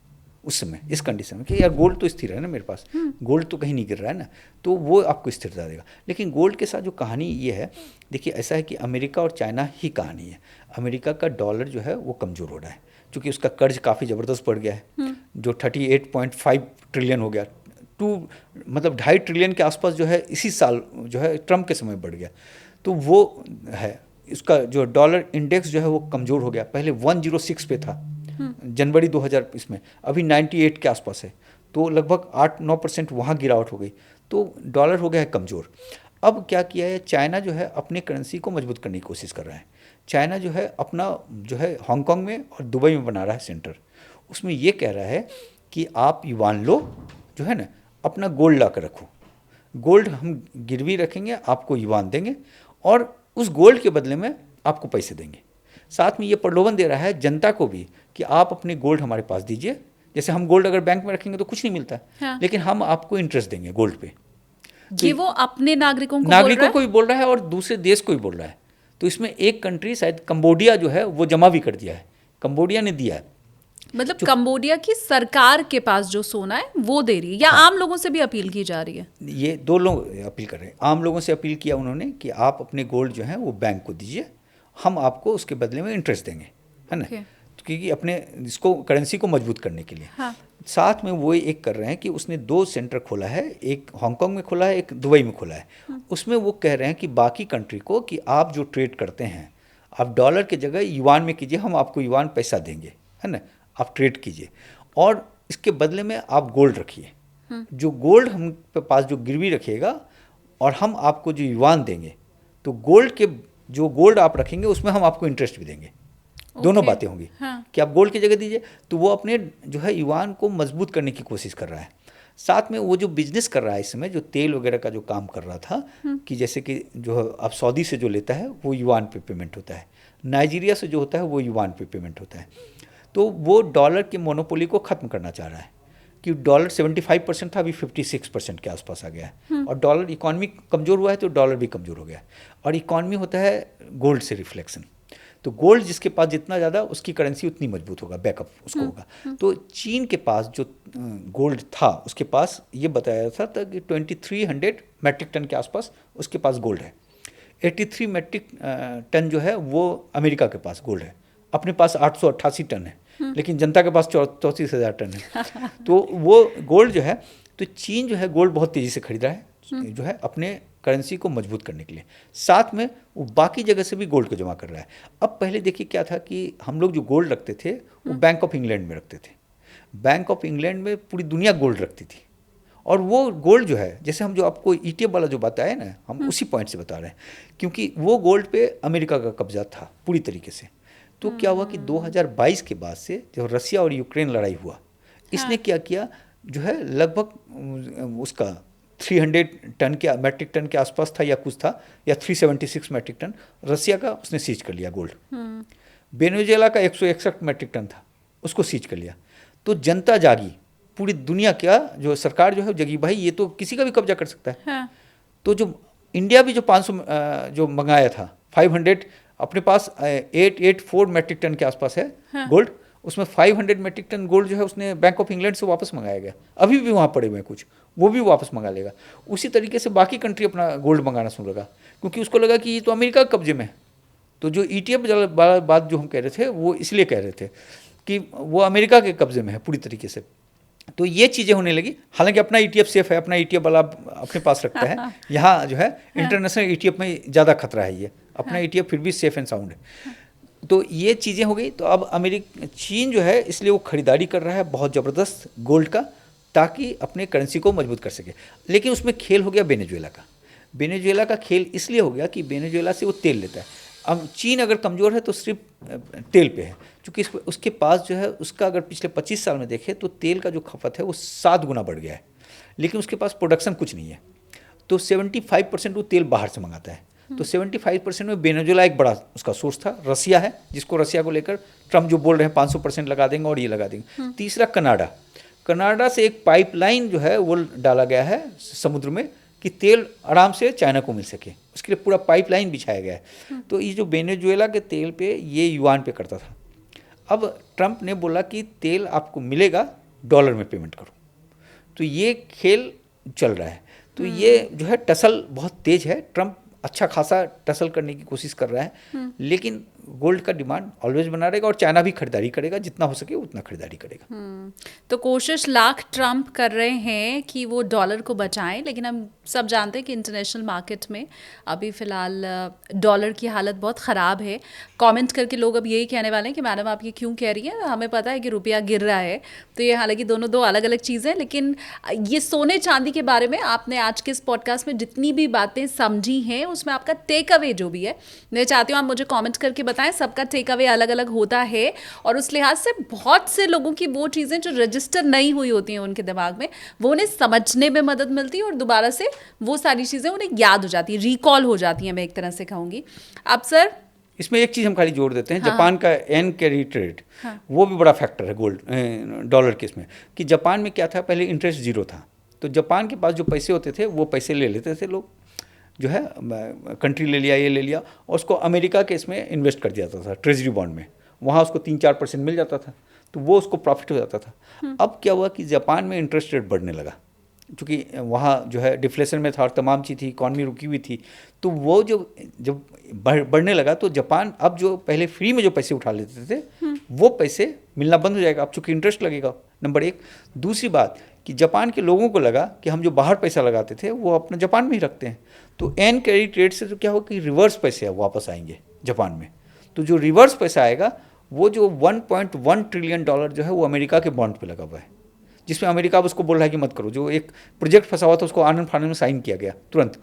उस समय, इस कंडीशन में कि यार गोल्ड तो स्थिर है ना मेरे पास, गोल्ड तो कहीं नहीं गिर रहा है ना, तो वो आपको स्थिरता देगा। लेकिन गोल्ड के साथ जो कहानी ये है, देखिए ऐसा है कि अमेरिका और चाइना ही कहानी है। अमेरिका का डॉलर जो है वो कमज़ोर हो रहा है, चूँकि उसका कर्ज काफ़ी ज़बरदस्त बढ़ गया है, जो 38.5 ट्रिलियन हो गया, मतलब 2.5 ट्रिलियन के आसपास जो है इसी साल जो है ट्रम्प के समय बढ़ गया। तो वो है, इसका जो डॉलर इंडेक्स जो है वो कमज़ोर हो गया, पहले 106 पे था जनवरी 2000 इसमें, अभी 98 के आसपास है, तो लगभग 8-9% वहाँ गिरावट हो गई, तो डॉलर हो गया है कमज़ोर। अब क्या किया है, चाइना जो है अपने करेंसी को मजबूत करने की कोशिश कर रहा है। चाइना जो है अपना जो है हांगकांग में और दुबई में बना रहा है सेंटर, उसमें ये कह रहा है कि आप युवान लो, जो है ना, अपना गोल्ड ला कर रखो, गोल्ड हम गिरवी रखेंगे, आपको युवान देंगे और उस गोल्ड के बदले में आपको पैसे देंगे। साथ में ये प्रलोभन दे रहा है जनता को भी कि आप अपने गोल्ड हमारे पास दीजिए, जैसे हम गोल्ड अगर बैंक में रखेंगे तो कुछ नहीं मिलता, हाँ। लेकिन हम आपको इंटरेस्ट देंगे गोल्ड पे। ये वो अपने नागरिकों को भी बोल रहा है और दूसरे देश को भी बोल रहा है। तो इसमें एक कंट्री शायद कंबोडिया जो है वो जमा भी कर दिया है, कंबोडिया ने दिया है, मतलब कंबोडिया की सरकार के पास जो सोना है वो दे रही है, या आम लोगों से भी अपील की जा रही है? ये दो लोग अपील कर रहे हैं। आम लोगों से अपील किया उन्होंने कि आप अपने गोल्ड जो है वो बैंक को दीजिए, हम आपको उसके बदले में इंटरेस्ट देंगे, है ना, क्योंकि अपने इसको करेंसी को मजबूत करने के लिए। हाँ। साथ में वो एक कर रहे हैं कि उसने 2 सेंटर खोला है, एक हांगकांग में खोला है, एक दुबई में खोला है। उसमें वो कह रहे हैं कि बाकी कंट्री को कि आप जो ट्रेड करते हैं आप डॉलर की जगह युआन में कीजिए, हम आपको युआन पैसा देंगे, है ना, आप ट्रेड कीजिए और इसके बदले में आप गोल्ड रखिए, जो गोल्ड हम पास जो गिरवी रखिएगा और हम आपको जो युआन देंगे, तो गोल्ड के जो गोल्ड आप रखेंगे उसमें हम आपको इंटरेस्ट भी देंगे। दोनों बातें होंगी। हाँ। कि आप गोल्ड की जगह दीजिए, तो वो अपने जो है युआन को मजबूत करने की कोशिश कर रहा है। साथ में वो जो बिजनेस कर रहा है इस समय, जो तेल वगैरह का जो काम कर रहा था, कि जैसे कि जो आप सऊदी से जो लेता है वो युआन पे पेमेंट होता है, नाइजीरिया से जो होता है वो युआन पे पेमेंट होता है, तो वो डॉलर के मोनोपोली को ख़त्म करना चाह रहा है कि डॉलर 75% था, अभी 56% के आसपास आ गया है, और डॉलर इकॉनमी कमज़ोर हुआ है तो डॉलर भी कमज़ोर हो गया है, और इकॉनमी होता है गोल्ड से रिफ्लेक्शन, तो गोल्ड जिसके पास जितना ज़्यादा उसकी करेंसी उतनी मजबूत होगा, बैकअप उसको होगा। तो चीन के पास जो गोल्ड था उसके पास ये बताया था कि 2300 मैट्रिक टन के आसपास उसके पास गोल्ड है, 83 मैट्रिक टन जो है वो अमेरिका के पास गोल्ड है, अपने पास 888 टन है, लेकिन जनता के पास 34,000 टन है। तो वो गोल्ड जो है, तो चीन जो है गोल्ड बहुत तेज़ी से खरीद रहा है जो है अपने करेंसी को मजबूत करने के लिए, साथ में वो बाकी जगह से भी गोल्ड को जमा कर रहा है। अब पहले देखिए क्या था कि हम लोग जो गोल्ड रखते थे वो बैंक ऑफ इंग्लैंड में रखते थे, बैंक ऑफ इंग्लैंड में पूरी दुनिया गोल्ड रखती थी, और वो गोल्ड जो है, जैसे हम जो आपको ETF वाला जो बताया ना, हम उसी पॉइंट से बता रहे हैं, क्योंकि वो गोल्ड पे अमेरिका का कब्जा था पूरी तरीके से। तो क्या हुआ कि 2022 के बाद से जब रसिया और यूक्रेन लड़ाई हुआ, इसने क्या किया, जो है लगभग उसका 300 टन के मैट्रिक टन के आसपास था या कुछ था, या 376 मैट्रिक टन रसिया का उसने सीज कर लिया गोल्ड। वेनेजुएला का 161 मैट्रिक टन था, उसको सीज कर लिया। तो जनता जागी, पूरी दुनिया का जो सरकार जो है जगी, भाई ये तो किसी का भी कब्जा कर सकता है। हाँ। तो जो इंडिया भी जो 500 जो मंगाया था 500, अपने पास 884 मैट्रिक टन के आसपास है। हाँ। गोल्ड, उसमें 500 मैट्रिक टन गोल्ड जो है उसने बैंक ऑफ इंग्लैंड से वापस मंगाया गया, अभी भी वहाँ पड़े हुए हैं कुछ, वो भी वापस मंगा लेगा। उसी तरीके से बाकी कंट्री अपना गोल्ड मंगाना शुरू लगा, क्योंकि उसको लगा कि ये तो अमेरिका के कब्जे में है। तो जो ETF वाला बात जो हम कह रहे थे वो इसलिए कह रहे थे कि वो अमेरिका के कब्जे में है पूरी तरीके से, तो ये चीज़ें होने लगी। हालांकि अपना ETF सेफ है, अपना ETF वाला अपने पास रखता है, यहाँ जो है इंटरनेशनल ETF में ज़्यादा खतरा है, ये अपना ETF फिर भी सेफ एंड साउंड है। तो ये चीज़ें हो गई। तो अब चीन जो है इसलिए वो खरीदारी कर रहा है बहुत ज़बरदस्त गोल्ड का, ताकि अपने करेंसी को मजबूत कर सके। लेकिन उसमें खेल हो गया वेनेजुएला का। वेनेजुएला का खेल इसलिए हो गया कि वेनेजुएला से वो तेल लेता है। अब चीन अगर कमज़ोर है तो सिर्फ तेल पे है, क्योंकि उसके पास जो है उसका अगर पिछले 25 साल में देखें तो तेल का जो खपत है वो 7 गुना बढ़ गया है, लेकिन उसके पास प्रोडक्शन कुछ नहीं है। तो 75% वो तेल बाहर से मंगाता है। तो 75% में वेनेजुएला एक बड़ा उसका सोर्स था। रसिया है, जिसको रसिया को लेकर ट्रम्प जो बोल रहे हैं 500% लगा देंगे और ये लगा देंगे। तीसरा कनाडा से एक पाइपलाइन जो है वो डाला गया है समुद्र में कि तेल आराम से चाइना को मिल सके, उसके लिए पूरा पाइपलाइन बिछाया गया है। तो ये जो वेनेजुएला के तेल पे ये युआन पे करता था। अब ट्रम्प ने बोला कि तेल आपको मिलेगा, डॉलर में पेमेंट करो। तो ये खेल चल रहा है। तो ये जो है टसल बहुत तेज है। ट्रम्प अच्छा खासा टसल करने की कोशिश कर रहा है, लेकिन गोल्ड का डिमांड ऑलवेज बना रहेगा और चाइना भी खरीदारी करेगा, जितना हो सके उतना खरीदारी करेगा। तो कोशिश लाख ट्रम्प कर रहे हैं कि वो डॉलर को बचाएं, लेकिन हम सब जानते हैं कि इंटरनेशनल मार्केट में अभी फ़िलहाल डॉलर की हालत बहुत ख़राब है। कमेंट करके लोग अब यही कहने वाले हैं कि मैडम आप ये क्यों कह रही हैं, हमें पता है कि रुपया गिर रहा है। तो ये हालांकि दोनों दो अलग अलग चीज़ें हैं, लेकिन ये सोने चांदी के बारे में आपने आज के इस पॉडकास्ट में जितनी भी बातें समझी हैं उसमें आपका टेक अवे जो भी है, मैं चाहती हूँ आप मुझे कॉमेंट करके बताएं। सबका टेक अवे अलग अलग होता है और उस लिहाज से बहुत से लोगों की वो चीज़ें जो रजिस्टर नहीं हुई होती हैं उनके दिमाग में, वो उन्हें समझने में मदद मिलती है और दोबारा से वो सारी चीज़ें उन्हें याद हो जाती है, रिकॉल हो जाती हैं, मैं एक तरह से कहूँगी। अब सर इसमें एक चीज़ हम खाली जोड़ देते हैं, हाँ। जापान का एन कैरी ट्रेड, हाँ। वो भी बड़ा फैक्टर है गोल्ड डॉलर के इसमें, कि जापान में क्या था, पहले इंटरेस्ट जीरो था, तो जापान के पास जो पैसे होते थे वो पैसे ले लेते थे लोग, जो है कंट्री ले लिया, ये ले लिया, और उसको अमेरिका के इसमें इन्वेस्ट कर दिया जाता था ट्रेजरी बॉन्ड में, वहाँ उसको 3-4% मिल जाता था, तो वो उसको प्रॉफिट हो जाता था। अब क्या हुआ कि जापान में इंटरेस्ट रेट बढ़ने लगा, क्योंकि वहाँ जो है डिफ्लेशन में था और तमाम चीज़ थी, इकॉनमी रुकी हुई थी, तो वो जब बढ़ने लगा तो जापान अब जो पहले फ्री में जो पैसे उठा लेते थे वो पैसे मिलना बंद हो जाएगा, अब चूँकि इंटरेस्ट लगेगा, नंबर एक। दूसरी बात कि जापान के लोगों को लगा कि हम जो बाहर पैसा लगाते थे वो अपना जापान में ही रखते हैं, तो एन कैरी ट्रेड से तो क्या होगा कि रिवर्स पैसे वापस आएंगे जापान में, तो जो रिवर्स पैसा आएगा वो जो 1.1 ट्रिलियन डॉलर जो है वो अमेरिका के बॉन्ड पे लगा हुआ है, जिसमें अमेरिका अब उसको बोल रहा है कि मत करो, जो एक प्रोजेक्ट फंसा हुआ था उसको आनंद फानंद में साइन किया गया तुरंत,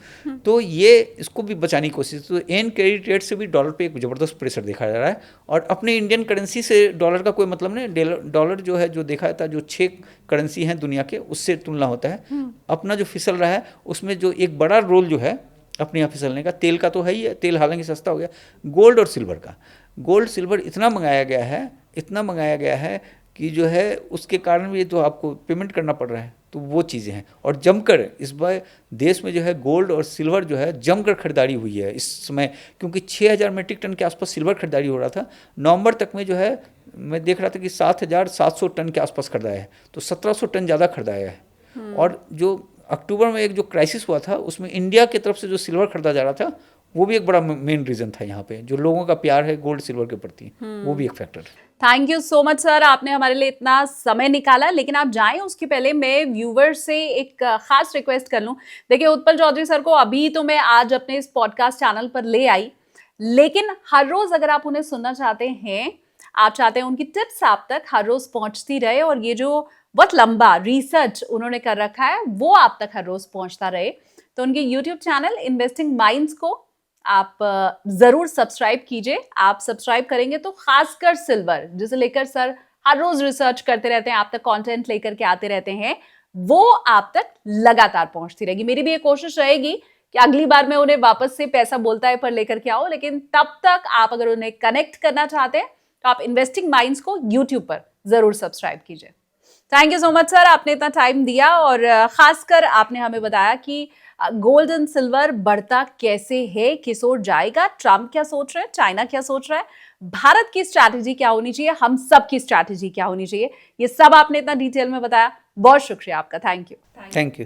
तो ये इसको भी बचाने की कोशिश, तो एन कैरी ट्रेड से भी डॉलर पे एक ज़बरदस्त प्रेशर देखा जा रहा है, और अपने इंडियन करेंसी से डॉलर का कोई मतलब नहीं, डॉलर जो है जो देखा जाता है जो 6 करेंसी हैं दुनिया के उससे तुलना होता है, अपना जो फिसल रहा है उसमें जो एक बड़ा रोल जो है अपने यहाँ फिसलने का, तेल का तो है ही है, तेल हालांकि सस्ता हो गया, गोल्ड और सिल्वर का, गोल्ड सिल्वर इतना मंगाया गया है कि जो है उसके कारण भी तो आपको पेमेंट करना पड़ रहा है, तो वो चीज़ें हैं। और जमकर इस बार देश में जो है गोल्ड और सिल्वर जो है जमकर खरीदारी हुई है इस समय, क्योंकि 6000 मीट्रिक टन के आसपास सिल्वर खरीदारी हो रहा था, नवंबर तक में जो है मैं देख रहा था कि 7700 टन के आसपास खरीदाया है, तो 1700 टन ज़्यादा खरीदाया है। और जो अक्टूबर में एक जो क्राइसिस हुआ था उसमें इंडिया की तरफ से जो सिल्वर खरीदा जा रहा था वो भी एक बड़ा मेन रीज़न था, यहाँ पे जो लोगों का प्यार है गोल्ड सिल्वर के प्रति, वो भी एक फैक्टर है। Thank you so much sir, आपने हमारे लिए इतना समय निकाला, लेकिन आप जाएं उसके पहले मैं व्यूवर से एक खास रिक्वेस्ट कर लूं। देखिए उत्पल चौधरी सर को अभी तो मैं आज अपने इस पॉडकास्ट चैनल पर ले आई, लेकिन हर रोज अगर आप उन्हें सुनना चाहते हैं, आप चाहते हैं उनकी टिप्स आप तक हर रोज पहुंचती रहे और ये जो बहुत लंबा रिसर्च उन्होंने कर रखा है वो आप तक हर रोज पहुंचता रहे, तो उनके यूट्यूब चैनल इन्वेस्टिंग माइंड्स को आप जरूर सब्सक्राइब कीजिए। आप सब्सक्राइब करेंगे तो खासकर सिल्वर जिसे लेकर सर हर रोज रिसर्च करते रहते हैं, आप तक कंटेंट लेकर के आते रहते हैं, वो आप तक लगातार पहुंचती रहेगी। मेरी भी ये कोशिश रहेगी कि अगली बार मैं उन्हें वापस से पैसा बोलता है पर लेकर के आओ, लेकिन तब तक आप अगर उन्हें कनेक्ट करना चाहते हैं तो आप इन्वेस्टिंग माइंड्स को यूट्यूब पर जरूर सब्सक्राइब कीजिए। Thank you so much sir, आपने इतना टाइम दिया और खासकर आपने हमें बताया कि गोल्ड एंड सिल्वर बढ़ता कैसे है, किस ओर जाएगा, ट्रम्प क्या सोच रहे हैं, चाइना क्या सोच रहा है, भारत की स्ट्रैटेजी क्या होनी चाहिए, हम सब की स्ट्रैटेजी क्या होनी चाहिए, ये सब आपने इतना डिटेल में बताया। बहुत शुक्रिया आपका, थैंक यू। Thank you.